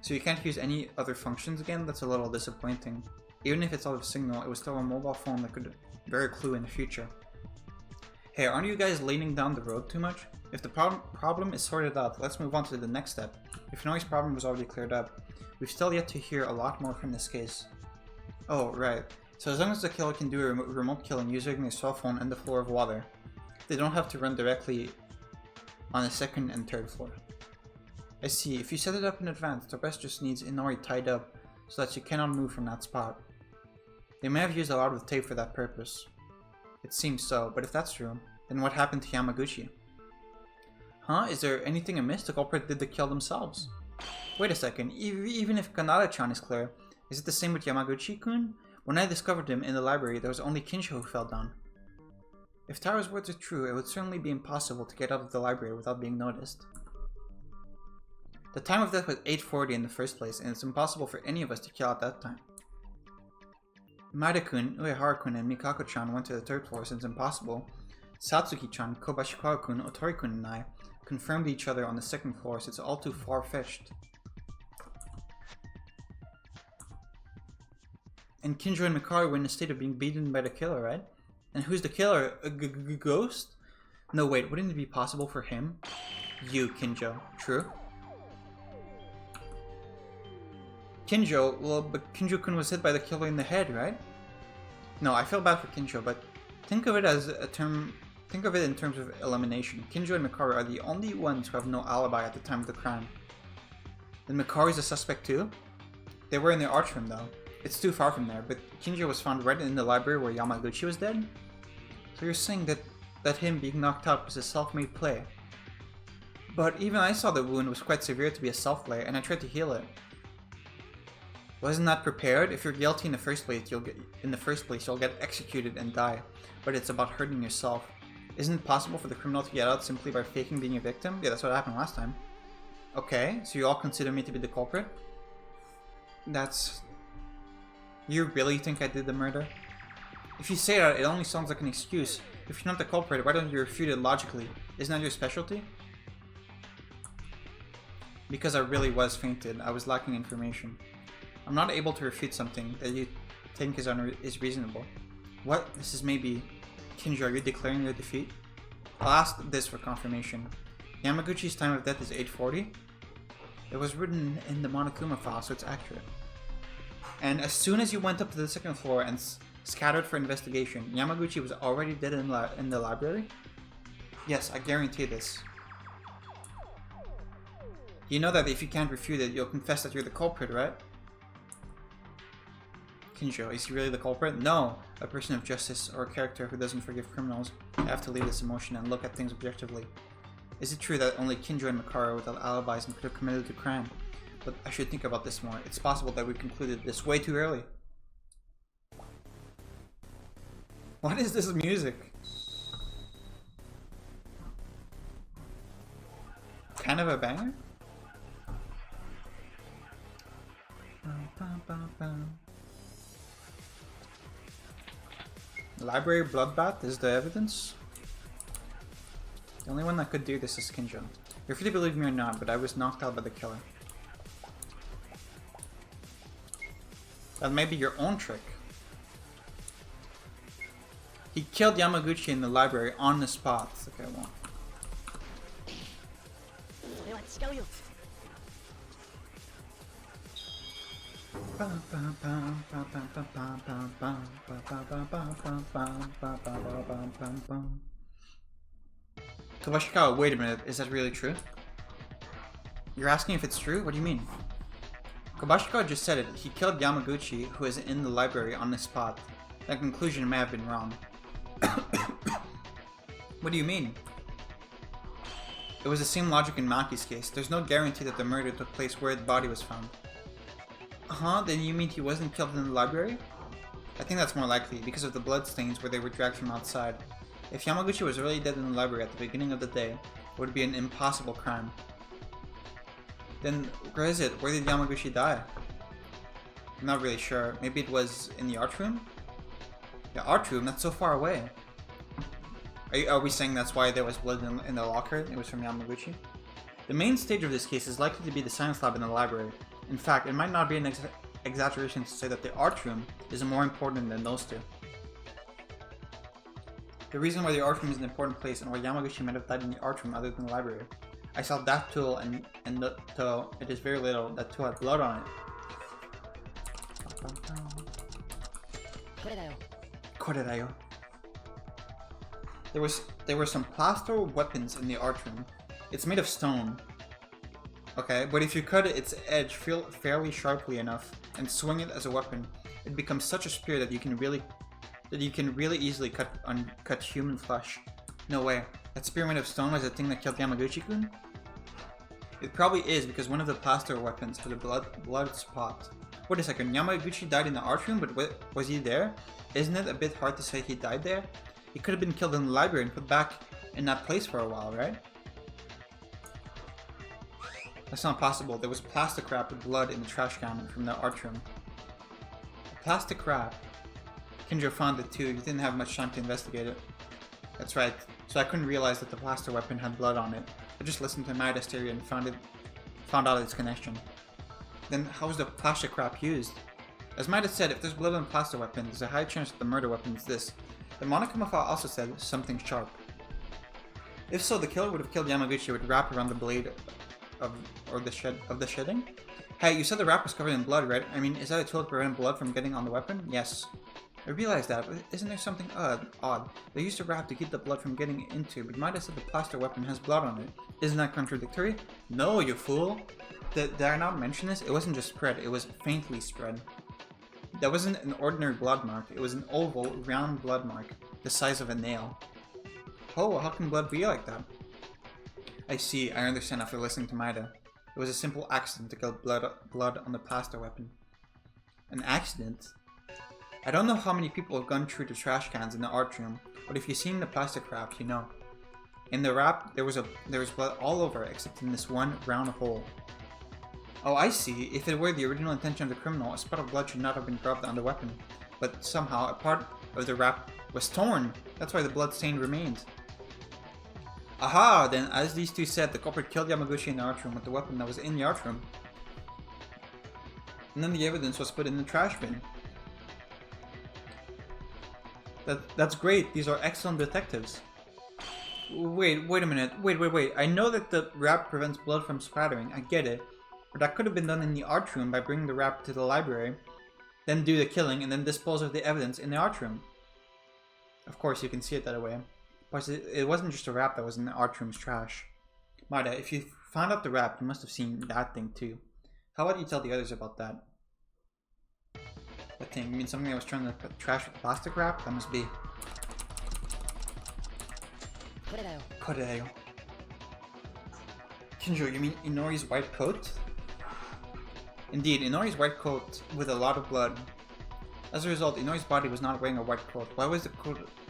S1: So you can't use any other functions again? That's a little disappointing. Even if it's out of signal, it was still a mobile phone that could bear a clue in the future. Hey, aren't you guys leaning down the road too much? If the problem is sorted out, let's move on to the next step. If Inori's problem was already cleared up, we've still yet to hear a lot more from this case. Oh, right. So as long as the killer can do a remote killing using their cell phone and the floor of water, they don't have to run directly on the second and third floor. I see. If you set it up in advance, the rest just needs Inori tied up so that she cannot move from that spot. They may have used a lot of tape for that purpose. It seems so, but if that's true, then what happened to Yamaguchi? Huh? Is there anything amiss? The culprit did the kill themselves. Wait a second, even if Kanata-chan is clear, is it the same with Yamaguchi-kun? When I discovered him in the library, there was only Kinsho who fell down. If Tara's words are true, it would certainly be impossible to get out of the library without being noticed. The time of death was 8:40 in the first place, and it's impossible for any of us to kill at that time. Maeda-kun, Uehara-kun, and Mikako-chan went to the third floor since impossible. Satsuki-chan, Kobashikawa-kun, Otori-kun, and I confirmed each other on the second floor, so it's all too far-fetched. And Kinjo and Mikari were in a state of being beaten by the killer, right? And who's the killer? A ghost? No, wait, wouldn't it be possible for him? You, Kinjo. True? Kinjo? Well, but Kinjo-kun was hit by the killer in the head, right? No, I feel bad for Kinjo, but think of it as a term. Think of it in terms of elimination. Kinjo and Mikari are the only ones who have no alibi at the time of the crime. Then Mikari's a suspect too? They were in the arch room though. It's too far from there, but Kinjo was found right in the library where Yamaguchi was dead? So you're saying that him being knocked out was a self-made play. But even I saw the wound was quite severe to be a self-play, and I tried to heal it. Wasn't that prepared? If you're guilty in the first place, you'll get executed and die. But it's about hurting yourself. Isn't it possible for the criminal to get out simply by faking being a victim? Yeah, that's what happened last time. Okay, so you all consider me to be the culprit? That's... You really think I did the murder? If you say that, it only sounds like an excuse. If you're not the culprit, why don't you refute it logically? Isn't that your specialty? Because I really was fainted, I was lacking information. I'm not able to refute something that you think is reasonable. What? This is maybe... Kinjo, are you declaring your defeat? I'll ask this for confirmation. Yamaguchi's time of death is 8:40? It was written in the Monokuma file, so it's accurate. And as soon as you went up to the second floor and scattered for investigation, Yamaguchi was already dead in the library? Yes, I guarantee this. You know that if you can't refute it, you'll confess that you're the culprit, right? Kinjo, is he really the culprit? No! A person of justice or a character who doesn't forgive criminals. I have to leave this emotion and look at things objectively. Is it true that only Kinjo and Makara without alibis could have committed the crime? But I should think about this more. It's possible that we concluded this way too early. What is this music? Kind of a banger? Library bloodbath is the evidence? The only one that could do this is Kinjo. You're free to believe me or not, but I was knocked out by the killer. That may be your own trick. He killed Yamaguchi in the library on the spot. Okay, well. Kabashikawa, wait a minute, is that really true? You're asking if it's true? What do you mean? Kabashikawa just said it. He killed Yamaguchi, who is in the library, on the spot. That conclusion may have been wrong. What do you mean? It was the same logic in Maki's case. There's no guarantee that the murder took place where the body was found. Then you mean he wasn't killed in the library? I think that's more likely, because of the bloodstains where they were dragged from outside. If Yamaguchi was really dead in the library at the beginning of the day, it would be an impossible crime. Then, where is it? Where did Yamaguchi die? I'm not really sure. Maybe it was in the art room? The art room? That's so far away. Are we saying that's why there was blood in the locker? It was from Yamaguchi? The main stage of this case is likely to be the science lab in the library. In fact, it might not be an exaggeration to say that the art room is more important than those two. The reason why the art room is an important place and why Yamaguchi might have died in the art room other than the library. I saw that tool and though it is very little, that tool had blood on it. There were some plaster weapons in the art room. It's made of stone. Okay, but if you cut its edge fairly sharply enough and swing it as a weapon, it becomes such a spear that you can really easily cut human flesh. No way. That spear made of stone was the thing that killed Yamaguchi-kun? It probably is, because one of the plaster weapons had a blood spot. Wait a second, Yamaguchi died in the art room, but was he there? Isn't it a bit hard to say he died there? He could have been killed in the library and put back in that place for a while, right? That's not possible. There was plastic wrap with blood in the trash can from the art room. Plastic wrap. Kinjo found it too. You didn't have much time to investigate it. That's right. So I couldn't realize that the plaster weapon had blood on it. I just listened to Maida's theory and found out its connection. Then how was the plastic wrap used? As Maida said, if there's blood on a plaster weapon, there's a high chance that the murder weapon is this. The Monokuma file also said something sharp. If so, the killer would have killed Yamaguchi with wrap around the blade of the shedding? Hey, you said the wrap was covered in blood, right? I mean, is that a tool to prevent blood from getting on the weapon? Yes. I realized that, but isn't there something odd? They used a wrap to keep the blood from getting into, but Maida said the plaster weapon has blood on it. Isn't that contradictory? No, you fool! Did I not mention this? It wasn't just spread, it was faintly spread. That wasn't an ordinary blood mark, it was an oval, round blood mark, the size of a nail. Oh, how can blood be like that? I see, I understand after listening to Maida. It was a simple accident to kill blood on the plaster weapon. An accident? I don't know how many people have gone through the trash cans in the art room, but if you've seen the plastic wrap, you know. In the wrap, there was blood all over except in this one round hole. Oh, I see. If it were the original intention of the criminal, a spot of blood should not have been rubbed on the weapon. But somehow, a part of the wrap was torn. That's why the blood stain remained. Aha! Then, as these two said, the culprit killed Yamaguchi in the art room with the weapon that was in the art room. And then the evidence was put in the trash bin. That's great. These are excellent detectives. Wait a minute. Wait. I know that the wrap prevents blood from splattering. I get it. But that could have been done in the art room by bringing the wrap to the library, then do the killing, and then dispose of the evidence in the art room. Of course, you can see it that way. But it wasn't just a wrap that was in the art room's trash. Marta, if you found out the wrap, you must have seen that thing too. How about you tell the others about that? That thing? You mean something that was trying to trash with plastic wrap? That must be... Koreo. Kinjo, you mean Inori's white coat? Indeed, Inori's white coat with a lot of blood. As a result, Inori's body was not wearing a white coat. Why was the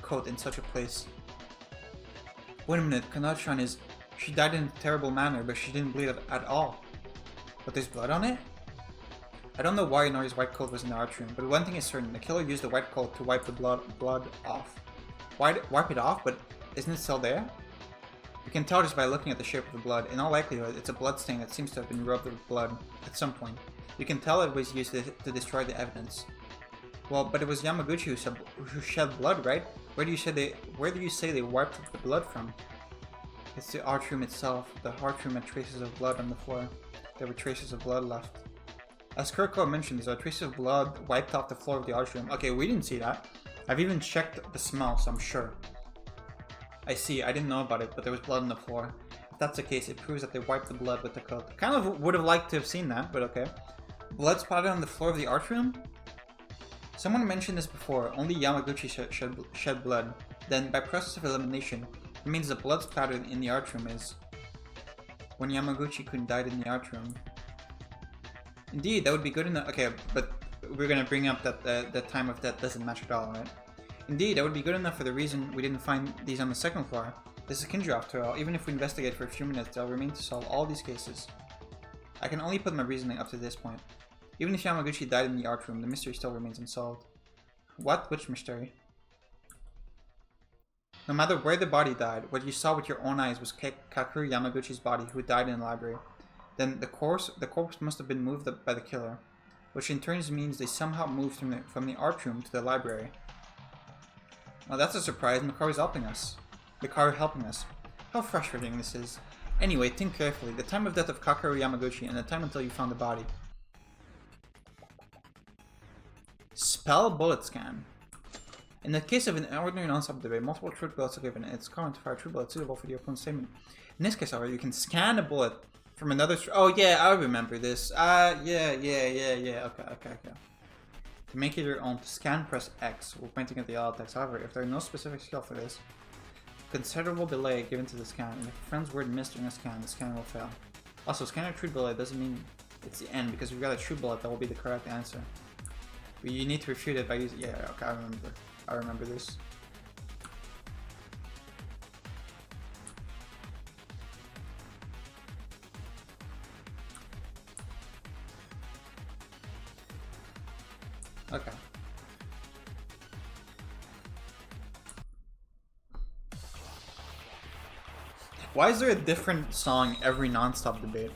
S1: coat in such a place? Wait a minute, Kanata-chan is... She died in a terrible manner, but she didn't bleed at all. But there's blood on it? I don't know why Inori's white coat was in the art room, but one thing is certain, the killer used the white coat to wipe the blood off. Wipe it off, but isn't it still there? You can tell just by looking at the shape of the blood. In all likelihood, it's a blood stain that seems to have been rubbed with blood at some point. You can tell it was used to destroy the evidence. Well, but it was Yamaguchi who shed blood, right? Where do you say they wiped the blood from? It's the art room itself. The art room had traces of blood on the floor. There were traces of blood left. As Kurko mentioned, these are traces of blood wiped off the floor of the art room. Okay, we didn't see that. I've even checked the smell, so I'm sure. I see, I didn't know about it, but there was blood on the floor. If that's the case, it proves that they wiped the blood with the coat. Kind of would have liked to have seen that, but okay. Blood spotted on the floor of the art room? Someone mentioned this before, only Yamaguchi shed blood. Then, by process of elimination, it means the blood splattered in the art room is when Yamaguchi died in the art room. Indeed, that would be good enough. Okay, but we're gonna bring up that the time of death doesn't match at all, right? Indeed, that would be good enough for the reason we didn't find these on the second floor. This is Kinjo after all. Even if we investigate for a few minutes, they'll remain to solve all these cases. I can only put my reasoning up to this point. Even if Yamaguchi died in the art room, the mystery still remains unsolved. What? Which mystery? No matter where the body died, what you saw with your own eyes was Kakuru Yamaguchi's body, who died in the library. Then the corpse must have been moved by the killer, which in turn means they somehow moved from the art room to the library. Well, that's a surprise. Mikaru's helping us. How frustrating this is. Anyway, think carefully. The time of death of Kakuru Yamaguchi and the time until you found the body. Spell bullet scan. In the case of an ordinary non-stop debate, multiple truth bullets are given, and it's common to fire true bullets suitable for the opponent's statement. In this case, however, you can scan a bullet from another. Oh yeah, I remember this. Yeah. Okay. To make it your own, to scan, press X while pointing at the alt text. However, if there are no specific skill for this, considerable delay given to the scan, and if a friend's word missed during a scan, the scan will fail. Also, scanning a true bullet doesn't mean it's the end, because we've got a true bullet that will be the correct answer. But you need to refute it by using. Yeah, okay, I remember this. Okay. Why is there a different song every non-stop debate?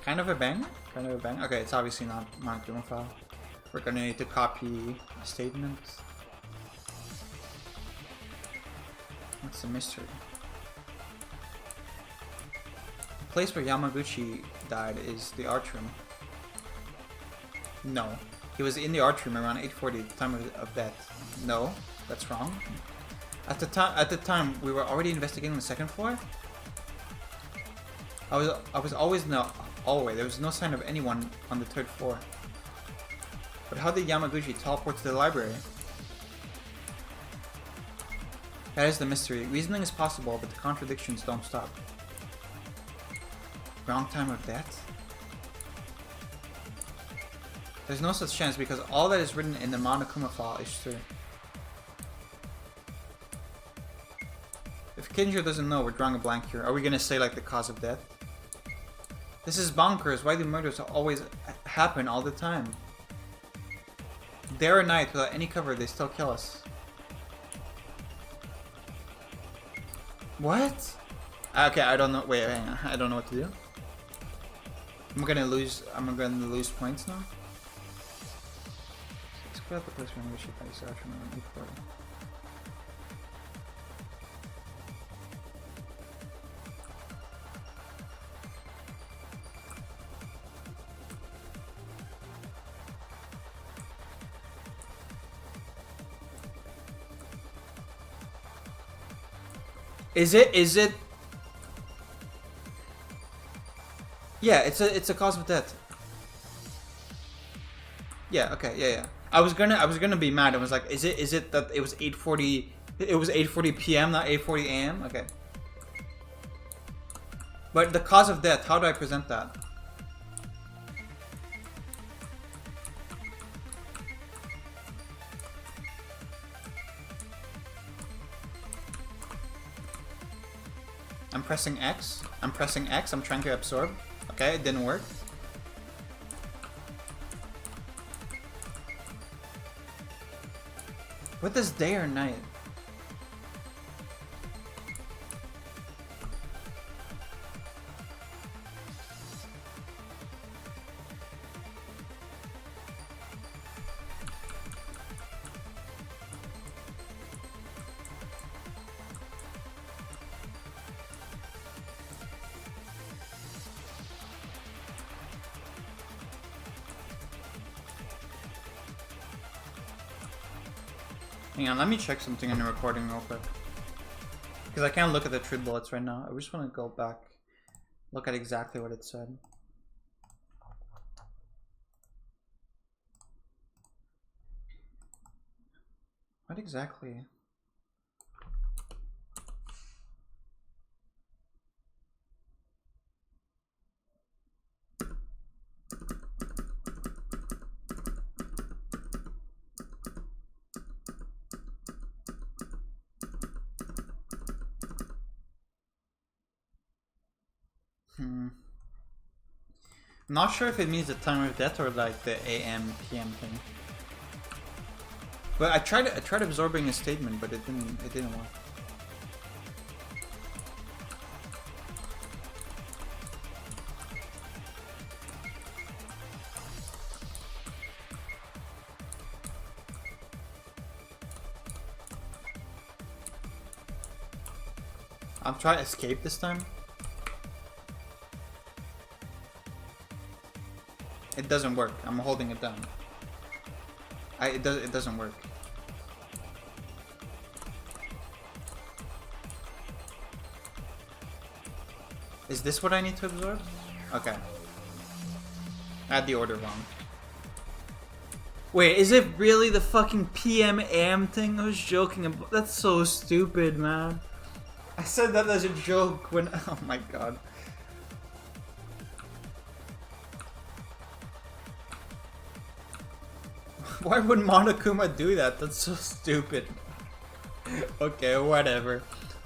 S1: Kind of a banger? Okay, it's obviously not Danganronpa. We're gonna need to copy a statement. What's the mystery? The place where Yamaguchi died is the art room. No. He was in the art room around 8:40 at the time of death. No, that's wrong. At the time, we were already investigating the second floor. I was always in the hallway. There was no sign of anyone on the third floor. But how did Yamaguchi teleport to the library? That is the mystery. Reasoning is possible, but the contradictions don't stop. Wrong time of death? There's no such chance because all that is written in the Monokuma file is true. If Kinjo doesn't know, we're drawing a blank here. Are we gonna say like the cause of death? This is bonkers. Why do murders always happen all the time? Day or night, without any cover, they still kill us. What? Okay, I don't know. Wait, hang on. I don't know what to do. I'm gonna lose points now. Let's put out the place where we should place after my Is it? Yeah, it's a cause of death. Yeah, okay, yeah. I was gonna be mad. I was like, is it that it was 8:40? It was 8:40 p.m. not 8:40 a.m. Okay. But the cause of death, how do I present that? I'm pressing X. I'm pressing X. I'm trying to absorb. Okay, it didn't work. What is day or night? Hang on, let me check something in the recording real quick. Because I can't look at the truth bullets right now. I just want to go back, look at exactly what it said. What exactly? I'm not sure if it means the time of death or like the AM PM thing. But I tried absorbing a statement, but it didn't work. I'm trying to escape this time. It doesn't work. I'm holding it down. It doesn't work. Is this what I need to absorb? Okay. I had the order wrong. Wait, is it really the fucking PM AM thing? I was joking about. That's so stupid, man. I said that as a joke when. Oh my god. Why would Monokuma do that? That's so stupid. Okay, whatever.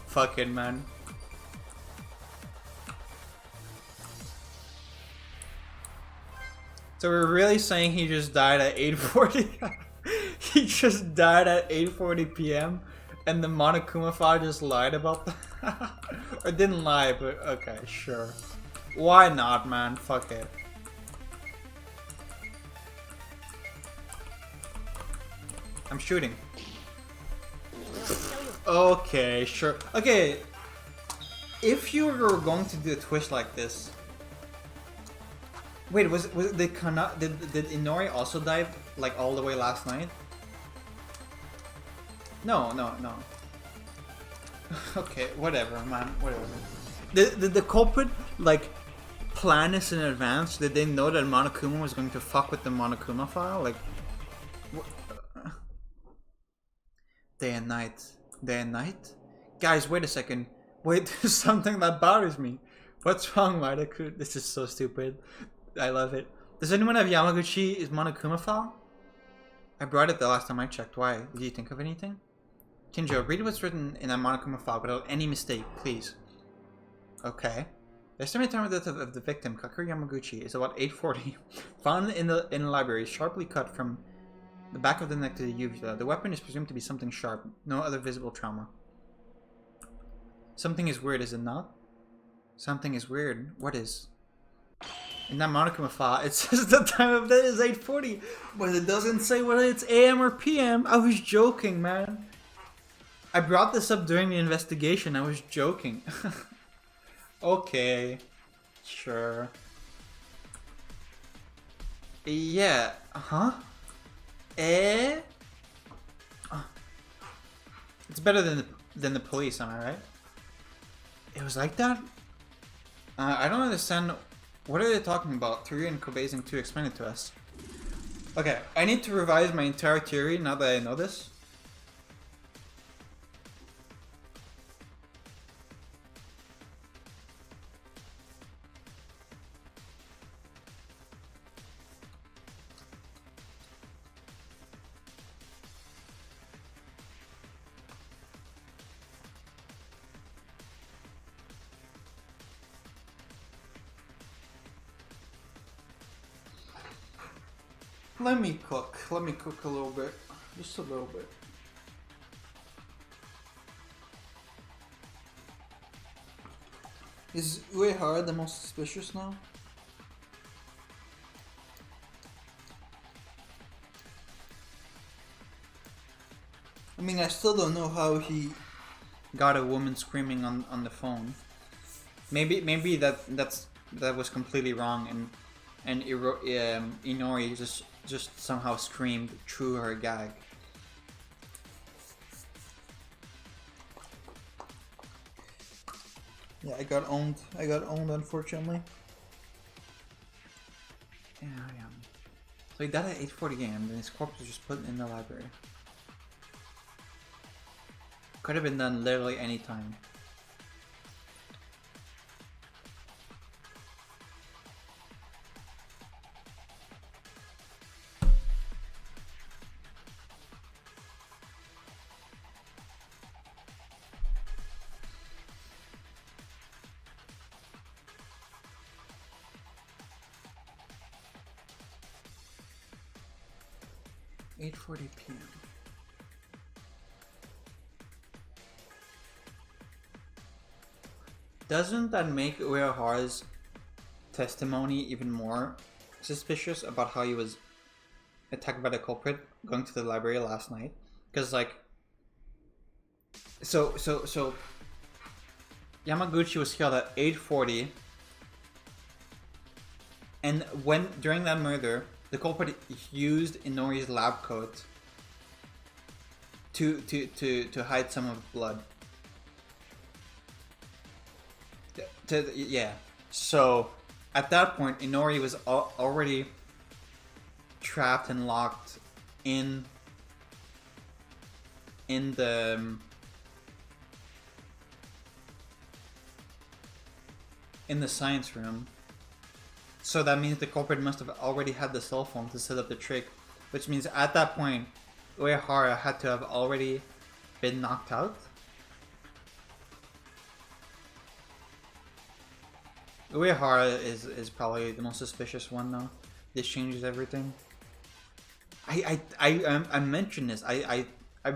S1: Fucking man. So we're really saying he just died at 8:40? He just died at 8:40 p.m. and the Monokuma file just lied about that? Or didn't lie, but okay, sure. Why not, man? Fuck it. I'm shooting. Okay, sure. Okay, if you were going to do a twist like this, wait, did Inori also die like all the way last night? No. Okay, whatever, man. Whatever. Did the culprit like plan this in advance? Did they know that Monokuma was going to fuck with the Monokuma file? Like. Day and night. Day and night? Guys, wait a second. Wait, there's something that bothers me. What's wrong, Martaku? This is so stupid. I love it. Does anyone have Yamaguchi's Monokuma file? I brought it the last time I checked. Why? Did you think of anything? Kinjo, read what's written in that Monokuma file without any mistake, please. Okay. The estimated time of death of the victim, Kakeru Yamaguchi, is about 8:40. Found in the library, sharply cut from the back of the neck to the uvula. The weapon is presumed to be something sharp. No other visible trauma. Something is weird, is it not? Something is weird. What is? In that Monokuma file, it says the time of death is 8:40, but it doesn't say whether it's AM or PM. I was joking, man. I brought this up during the investigation. I was joking. Okay. Sure. Yeah. Huh? Eh? It's better than the police, am I right? It was like that? I don't understand. What are they talking about? Theory and co-basing to explain it to us. Okay, I need to revise my entire theory now that I know this. Let me cook. Let me cook a little bit. Just a little bit. Is Uehara the most suspicious now? I mean, I still don't know how he got a woman screaming on the phone. Maybe that was completely wrong, and Inori just somehow screamed through her gag. Yeah, I got owned. Unfortunately. Yeah. So he died at 8:40 a.m. and his corpse was just put in the library. Could have been done literally any time. .40 p.m. Doesn't that make Uehara's testimony even more suspicious about how he was attacked by the culprit going to the library last night? Because like, so Yamaguchi was killed at 8:40, and during that murder, the culprit used Inori's lab coat to hide some of the blood. Yeah. So at that point, Inori was already trapped and locked in the science room. So that means the culprit must have already had the cell phone to set up the trick, which means at that point, Uehara had to have already been knocked out. Uehara is probably the most suspicious one though. This changes everything. I mentioned this. I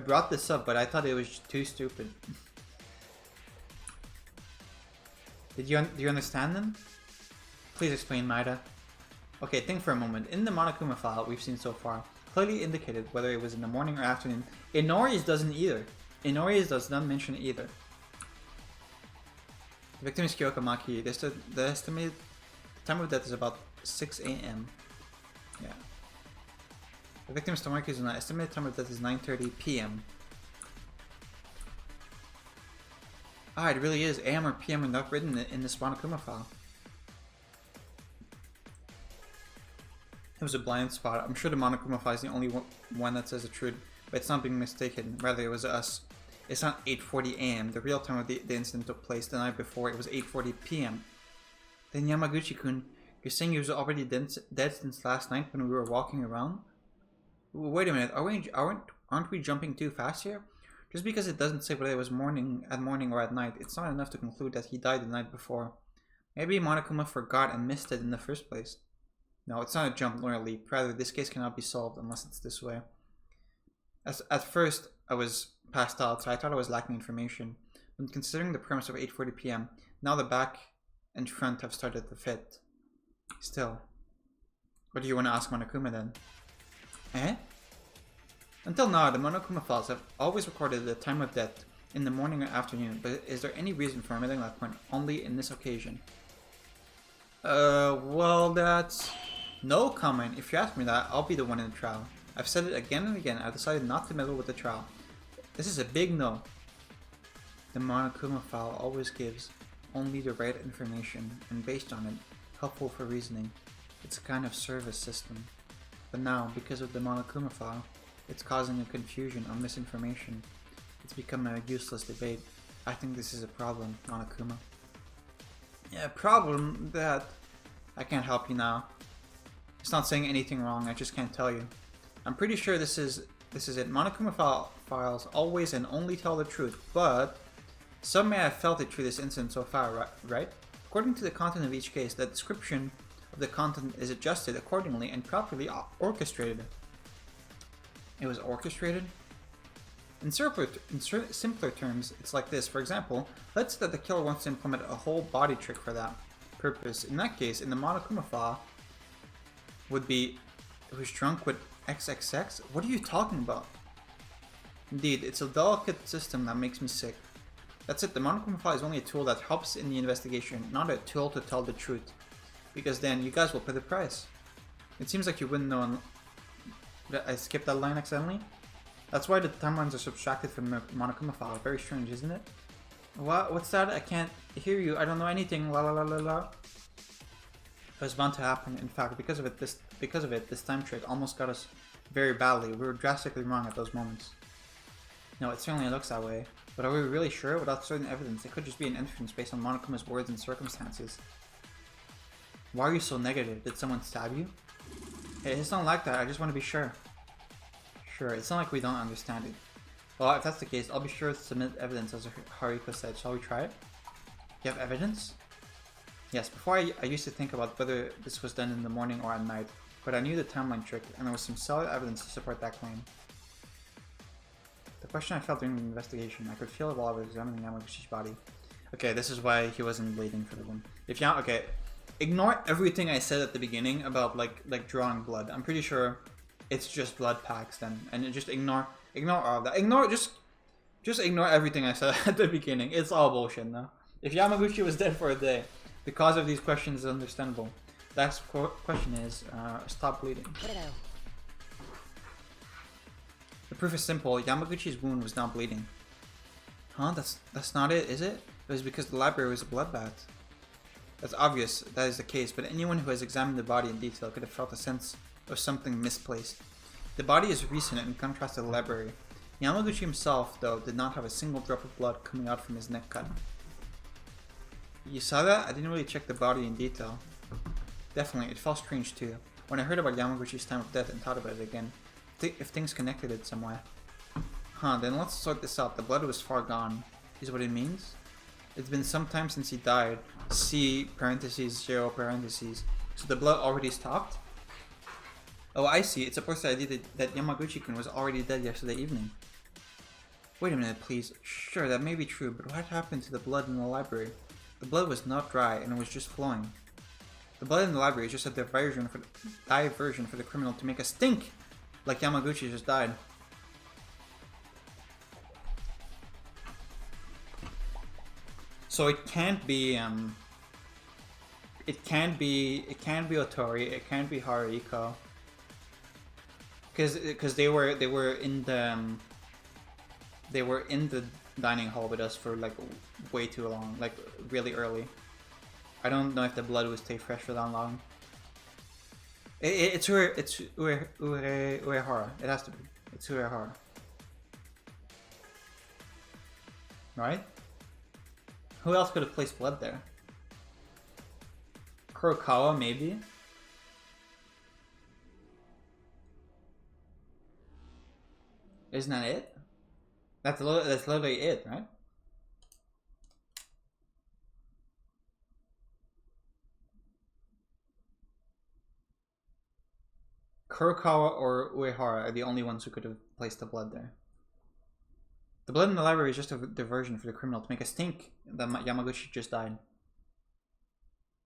S1: brought this up, but I thought it was too stupid. Do you understand them? Please explain, Maida. Okay, think for a moment. In the Monokuma file we've seen so far, clearly indicated whether it was in the morning or afternoon. Inori's doesn't either. Inori's does not mention it either. The victim is Kyoka Maki. The estimated time of death is about 6 a.m. Yeah. The victim's Tomaki is not. Estimated time of death is 9:30 p.m. Ah, it really is. AM or PM are not written in this Monokuma file. It was a blind spot. I'm sure the Monokuma file is the only one that says the truth, but it's not being mistaken. Rather, it was us. It's not 8:40 a.m. The real time of the incident took place the night before. It was 8:40 p.m. Then Yamaguchi-kun You're saying he was already dead since last night when we were walking around? Wait a minute, aren't we jumping too fast here? Just because it doesn't say whether it was morning or at night, it's not enough to conclude that he died the night before. Maybe Monokuma forgot and missed it in the first place. No, it's not a jump nor a leap. Rather, this case cannot be solved unless it's this way. At first, I was passed out, so I thought I was lacking information. But considering the premise of 8:40 p.m., now the back and front have started to fit. Still, what do you want to ask Monokuma then? Eh? Until now, the Monokuma files have always recorded the time of death in the morning or afternoon, but is there any reason for omitting that point only in this occasion? Well, that's no comment. If you ask me that, I'll be the one in the trial. I've said it again and again. I've decided not to meddle with the trial. This is a big no. The Monokuma file always gives only the right information, and based on it, helpful for reasoning. It's a kind of service system. But now, because of the Monokuma file, it's causing a confusion or misinformation. It's become a useless debate. I think this is a problem, Monokuma. Yeah, problem that I can't help you now. It's not saying anything wrong, I just can't tell you. I'm pretty sure this is it. Monokuma files always and only tell the truth, but some may have felt it through this incident so far, right? According to the content of each case, the description of the content is adjusted accordingly and properly orchestrated. It was orchestrated? In simpler terms, it's like this. For example, let's say that the killer wants to implement a whole body trick for that purpose. In that case, in the Monokuma file, would be, it was drunk with XXX? What are you talking about? Indeed, it's a delicate system that makes me sick. That's it, the Monokuma file is only a tool that helps in the investigation, not a tool to tell the truth. Because then you guys will pay the price. It seems like you wouldn't know. I skipped that line accidentally? That's why the timelines are subtracted from the Monokuma file. Very strange, isn't it? What? What's that? I can't hear you. I don't know anything. La la la la la. It was bound to happen. In fact, because of it, this time trick almost got us very badly. We were drastically wrong at those moments. No, it certainly looks that way. But are we really sure? Without certain evidence, it could just be an inference based on Monokuma's words and circumstances. Why are you so negative? Did someone stab you? Hey, it's not like that. I just want to be sure. Sure, it's not like we don't understand it. Well, if that's the case, I'll be sure to submit evidence as Haruko said. Shall we try it? You have evidence? Yes, before I used to think about whether this was done in the morning or at night, but I knew the timeline trick, and there was some solid evidence to support that claim. The question I felt during the investigation, I could feel it while I was examining Yamaguchi's body. Okay, this is why he wasn't bleeding for the one. Okay, ignore everything I said at the beginning about like drawing blood. I'm pretty sure it's just blood packs then, and just ignore all of that. Just ignore everything I said at the beginning. It's all bullshit now. If Yamaguchi was dead for a day, the cause of these questions is understandable. The next question is, stop bleeding. The proof is simple. Yamaguchi's wound was not bleeding. Huh? That's not it, is it? It was because the library was a bloodbath. That's obvious that is the case, but anyone who has examined the body in detail could have felt a sense of something misplaced. The body is recent in contrast to the library. Yamaguchi himself, though, did not have a single drop of blood coming out from his neck cut. You saw that? I didn't really check the body in detail. Definitely, it felt strange too. When I heard about Yamaguchi's time of death and thought about it again, if things connected it some way. Huh, then let's sort this out. The blood was far gone. Is what it means? It's been some time since he died. C parentheses 0 parentheses. So the blood already stopped? Oh, I see. It supports the idea that Yamaguchi-kun was already dead yesterday evening. Wait a minute, please. Sure, that may be true, but what happened to the blood in the library? The blood was not dry, and it was just flowing. The blood in the library is just a diversion for the criminal to make us think like Yamaguchi just died. So it can't be Otori, it can't be Haruiko, because they were in the dining hall with us for like way too long, like really early. I don't know if the blood would stay fresh for that long. It's Uehara. It has to be. It's Uehara. Right? Who else could have placed blood there? Kurokawa, maybe. Isn't that it? That's literally it, right? Kurokawa or Uehara are the only ones who could have placed the blood there. The blood in the library is just a diversion for the criminal to make us think that Yamaguchi just died.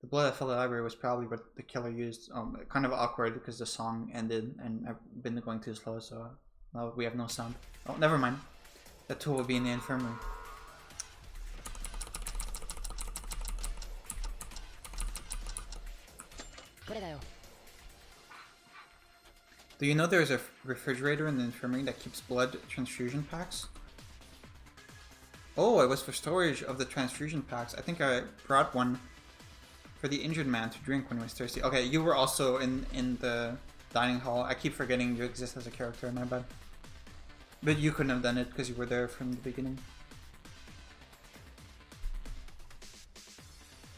S1: The blood that filled the library was probably what the killer used. Kind of awkward because the song ended and I've been going too slow, so now we have no sound. Oh, never mind. The tool will be in the infirmary. Do you know there's a refrigerator in the infirmary that keeps blood transfusion packs? Oh, it was for storage of the transfusion packs. I think I brought one for the injured man to drink when he was thirsty. Okay, you were also in the dining hall. I keep forgetting you exist as a character, my bad. But you couldn't have done it because you were there from the beginning.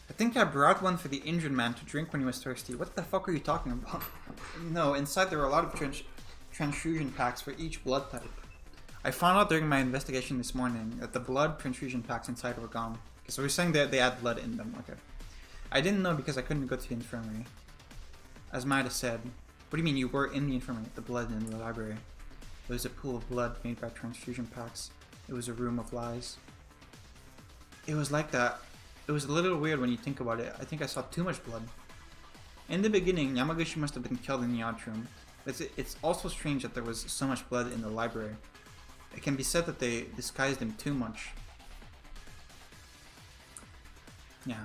S1: I think I brought one for the injured man to drink when he was thirsty. What the fuck are you talking about? No, inside there were a lot of transfusion packs for each blood type. I found out during my investigation this morning that the blood transfusion packs inside were gone. Okay, so we're saying that they had blood in them, okay. I didn't know because I couldn't go to the infirmary. As Maida said, what do you mean you were in the infirmary? The blood in the library. It was a pool of blood made by transfusion packs. It was a room of lies. It was like that. It was a little weird when you think about it. I think I saw too much blood. In the beginning, Yamaguchi must have been killed in the yacht room. But it's also strange that there was so much blood in the library. It can be said that they disguised him too much. Yeah.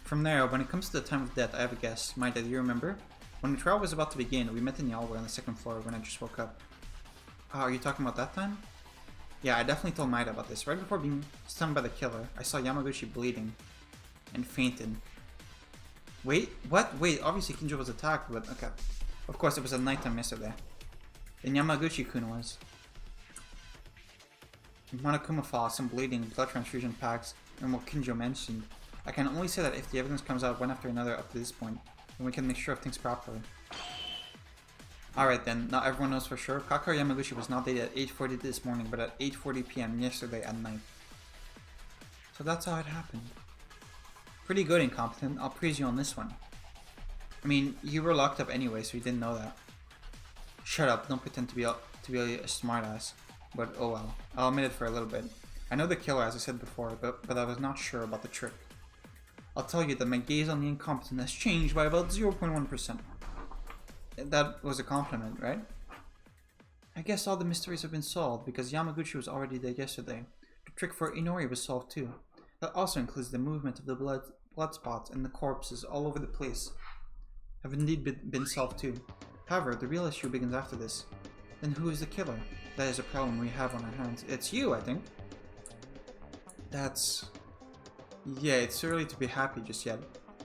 S1: From there, when it comes to the time of death, I have a guess. Maida, do you remember? When the trial was about to begin, we met in the hallway on the second floor when I just woke up. Oh, are you talking about that time? Yeah, I definitely told Maida about this. Right before being stunned by the killer, I saw Yamaguchi bleeding and fainted. Wait, what? Wait, obviously Kinjo was attacked, but okay. Of course, it was a nighttime yesterday. Then Yamaguchi-kun was. Monokuma fell, some bleeding, blood transfusion packs, and what Kinjo mentioned. I can only say that if the evidence comes out one after another up to this point, then we can make sure of things properly. Alright then, now everyone knows for sure. Kakao Yamaguchi was not dead at 8:40 this morning, but at 8:40 PM yesterday at night. So that's how it happened. Pretty good, Incompetent. I'll praise you on this one. I mean, you were locked up anyway, so you didn't know that. Shut up, don't pretend to be a smartass. But oh well, I'll admit it for a little bit. I know the killer, as I said before, but I was not sure about the trick. I'll tell you that my gaze on the incompetent has changed by about 0.1%. That was a compliment, right? I guess all the mysteries have been solved because Yamaguchi was already dead yesterday. The trick for Inori was solved too. That also includes the movement of the blood spots and the corpses all over the place. Have indeed been solved too. However, the real issue begins after this. Then who is the killer? That is a problem we have on our hands. It's you, I think. That's... Yeah, it's early to be happy just yet.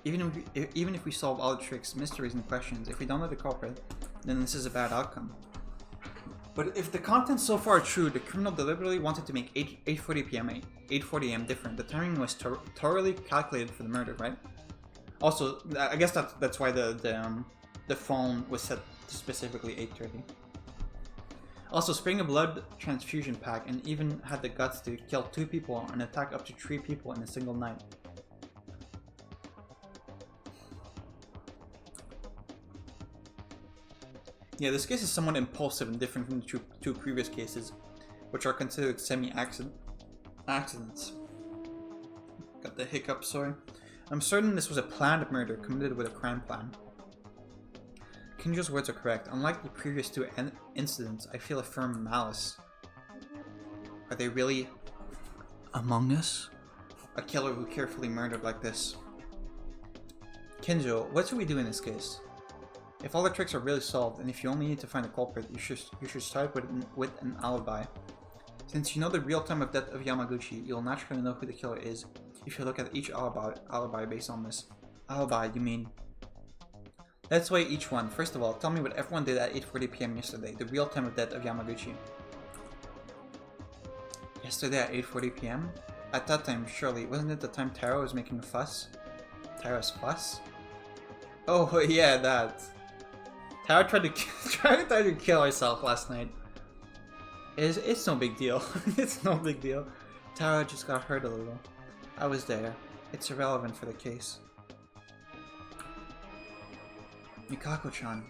S1: Even if we solve all the tricks, mysteries, and questions, if we don't know the culprit, then this is a bad outcome. But if the contents so far are true, the criminal deliberately wanted to make 8:40 PM 8:40 AM different. The timing was thoroughly calculated for the murder, right? Also, I guess that's why the phone was set to specifically 8:30. Also, spraying a blood transfusion pack and even had the guts to kill 2 people and attack up to 3 people in a single night. Yeah, this case is somewhat impulsive and different from the two previous cases, which are considered semi-accidents. Got the hiccup, sorry. I'm certain this was a planned murder committed with a crime plan. Kinjo's words are correct. Unlike the previous 2 incidents, I feel a firm malice. Are they really among us? A killer who carefully murdered like this. Kinjo, what should we do in this case? If all the tricks are really solved, and if you only need to find a culprit, you should start with an alibi. Since you know the real time of death of Yamaguchi, you'll naturally know who the killer is if you look at each alibi based on this. Alibi, you mean? Let's weigh each one. First of all, tell me what everyone did at 8:40 PM yesterday, the real time of death of Yamaguchi. Yesterday at 8:40 PM? At that time, surely, wasn't it the time Taro was making a fuss? Taro's fuss? Oh yeah, that. Tara tried to tried to kill herself last night. It's no big deal. It's no big deal. Tara just got hurt a little. I was there. It's irrelevant for the case. Mikako-chan.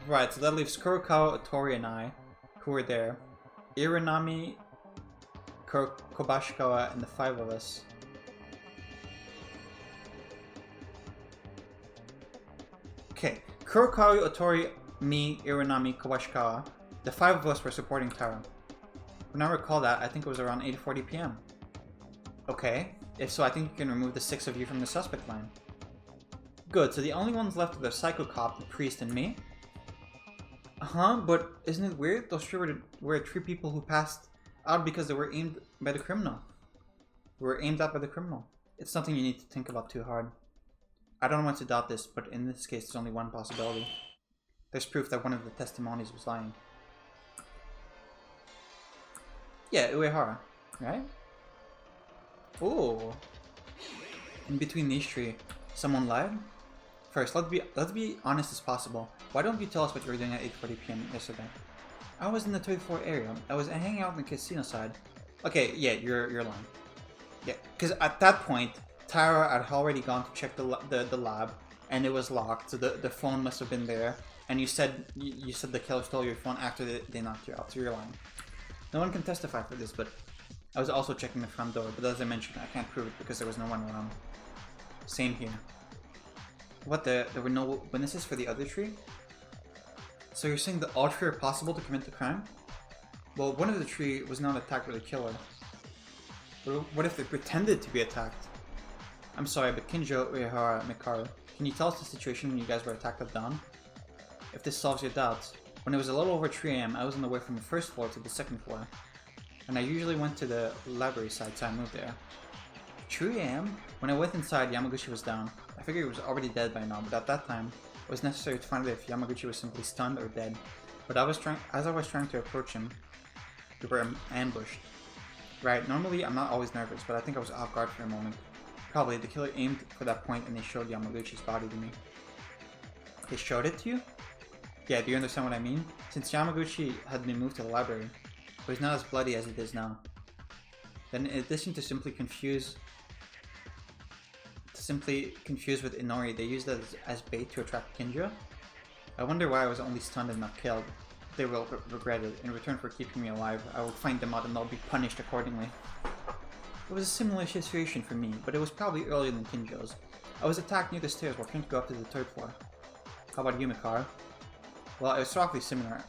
S1: Right, so that leaves Kurokawa, Otori, and I, who were there. Iranami, Kobashikawa, and the 5 of us. Okay, Kurokawa, Otori, me, Iranami, Kobashikawa. The 5 of us were supporting Tara. When I recall that, I think it was around 8:40 PM. Okay, if so, I think you can remove the 6 of you from the suspect line. Good, so the only ones left are the Psycho Cop, the Priest, and me? But isn't it weird? Those 3 were 3 people who passed out because they were aimed by the criminal. Were aimed at by the criminal. It's something you need to think about too hard. I don't want to doubt this, but in this case, there's only one possibility. There's proof that one of the testimonies was lying. Yeah, Uehara, right? Ooh. In between these 3, someone lied? First, let's be honest as possible. Why don't you tell us what you were doing at 8:40 PM yesterday? I was in the third floor area. I was hanging out on the casino side. Okay, yeah, you're lying. Yeah, because at that point, Tara had already gone to check the lab, and it was locked, so the phone must have been there. And you said the killer stole your phone after they knocked you out, so you're lying. No one can testify for this, but I was also checking the front door. But as I mentioned, I can't prove it because there was no one around. Same here. What, there were no witnesses for the other 3? So you're saying that all 3 are possible to commit the crime? Well, one of the 3 was not attacked by the killer. But what if they pretended to be attacked? I'm sorry, but Kinjo, Uehara, Mikaru, can you tell us the situation when you guys were attacked at dawn? If this solves your doubts, when it was a little over 3 AM, I was on the way from the 1st floor to the 2nd floor. And I usually went to the library side, so I moved there. 3 AM? When I went inside, Yamaguchi was down. I figured he was already dead by now, but at that time, it was necessary to find out if Yamaguchi was simply stunned or dead. But as I was trying to approach him, we were ambushed. Right, normally I'm not always nervous, but I think I was off guard for a moment. Probably the killer aimed for that point and they showed Yamaguchi's body to me. They showed it to you? Yeah, do you understand what I mean? Since Yamaguchi had been moved to the library, but he's not as bloody as it is now. Then in addition to simply confuse with Inori, they used that as bait to attract Kinjo? I wonder why I was only stunned and not killed. They will regret it. In return for keeping me alive, I will find them out and they'll be punished accordingly. It was a similar situation for me, but it was probably earlier than Kinjo's. I was attacked near the stairs while trying to go up to the 3rd floor. How about you, Mikar? Well, it was roughly similar.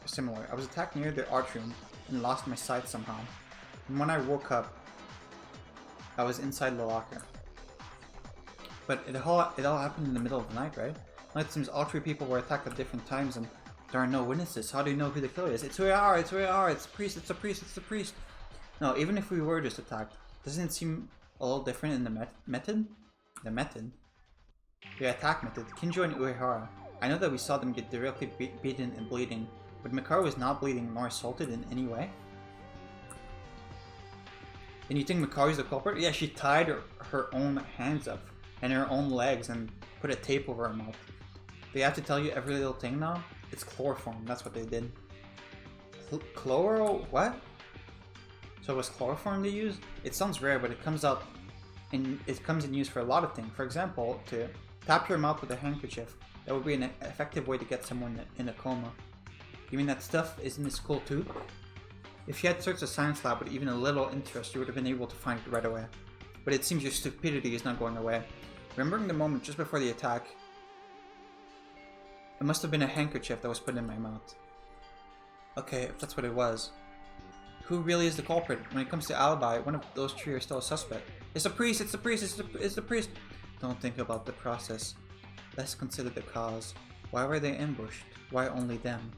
S1: I was attacked near the art room and lost my sight somehow. And when I woke up, I was inside the locker. But it all happened in the middle of the night, right? Now it seems all 3 people were attacked at different times and there are no witnesses. How do you know who the killer is? It's Uehara, it's Uehara, it's the priest, it's the priest, it's the priest. No, even if we were just attacked, doesn't it seem a little different in the method? The method? The attack method. Kinjo and Uehara. I know that we saw them get directly beaten and bleeding, but Mikaru was not bleeding nor assaulted in any way. And you think Mikaru's the culprit? Yeah, she tied her own hands up and her own legs and put a tape over her mouth. They have to tell you every little thing now? It's chloroform, that's what they did. Chloro? What? So it was chloroform they used? It sounds rare, but it comes in use for a lot of things. For example, to tap your mouth with a handkerchief. That would be an effective way to get someone in a coma. You mean that stuff is in the school too? If you had searched a science lab with even a little interest, you would have been able to find it right away. But it seems your stupidity is not going away. Remembering the moment just before the attack, it must have been a handkerchief that was put in my mouth. Okay, if that's what it was. Who really is the culprit? When it comes to alibi, one of those 3 are still a suspect. It's the priest, it's the priest, it's the priest! Don't think about the process. Let's consider the cause. Why were they ambushed? Why only them?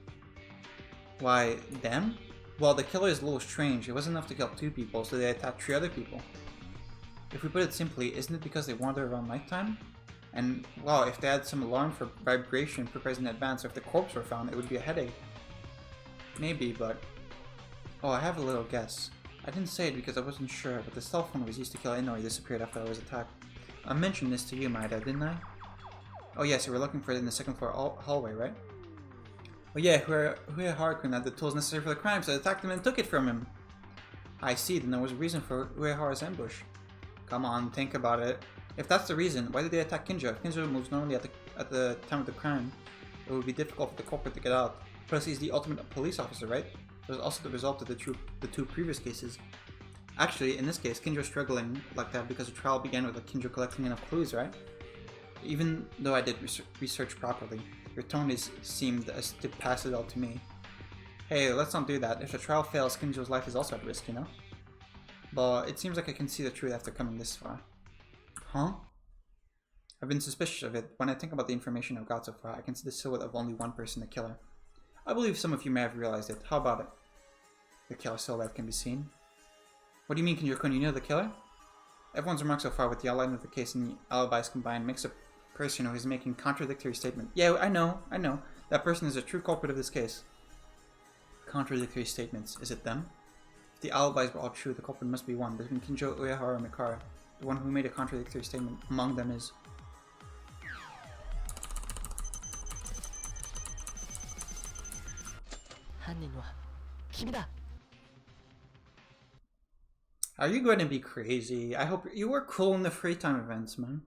S1: Why, them? Well, the killer is a little strange. It wasn't enough to kill 2 people, so they attacked 3 other people. If we put it simply, isn't it because they wander around nighttime? And, well, if they had some alarm for vibration prepared in advance, or if the corpse were found, it would be a headache. Maybe, but... Oh, I have a little guess. I didn't say it because I wasn't sure, but the cell phone was used to kill Inori disappeared after I was attacked. I mentioned this to you, Maida, didn't I? Oh yes, you were looking for it in the second floor hallway, right? Oh yeah, Uehara-kun had the tools necessary for the crime, so I attacked him and took it from him. I see, then there was a reason for Uehara's ambush. Come on, think about it. If that's the reason, why did they attack Kinjo? If Kinjo moves normally at the time of the crime, it would be difficult for the culprit to get out. Plus, he's the ultimate police officer, right? There's also the result of the two previous cases. Actually, in this case, Kinjo's struggling like that because the trial began with Kinjo collecting enough clues, right? Even though I did research properly, your tone seemed as to pass it all to me. Hey, let's not do that. If the trial fails, Kinjo's life is also at risk, you know? But it seems like I can see the truth after coming this far. Huh? I've been suspicious of it. When I think about the information I've got so far, I can see the silhouette of only one person, the killer. I believe some of you may have realized it. How about it? The killer silhouette can be seen. What do you mean, Kinjo-kun? You know the killer? Everyone's remarks so far with the outline of the case and the alibis combined makes a person who is making contradictory statement. Yeah, I know. That person is a true culprit of this case. Contradictory statements. Is it them? If the alibis were all true, the culprit must be one. Between Kinjo, Uehara, and Mikara, the one who made a contradictory statement among them is... Are you going to be crazy? I hope you were cool in the free time events, man.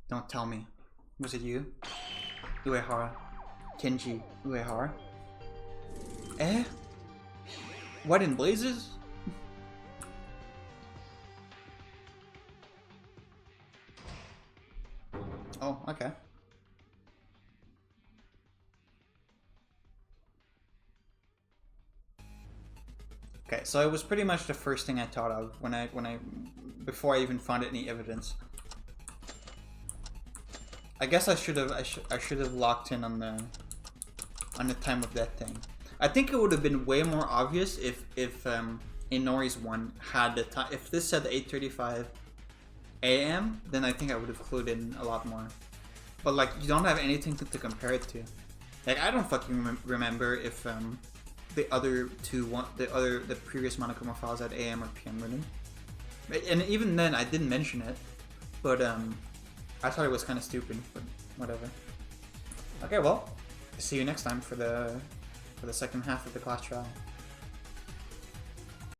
S1: Don't tell me. Was it you? Uehara. Kenji Uehara? Eh? What in blazes? Oh, okay. Okay, so it was pretty much the first thing I thought of before I even found any evidence. I guess I should have locked in on the time of death thing. I think it would have been way more obvious if Inori's one had the time. If this said 8:35 a.m., then I think I would have clued in a lot more. But like, you don't have anything to compare it to. Like, I don't fucking remember if the previous Monokuma files at AM or PM written. And even then, I didn't mention it, but I thought it was kind of stupid. But whatever. Okay, well, see you next time for the second half of the class trial.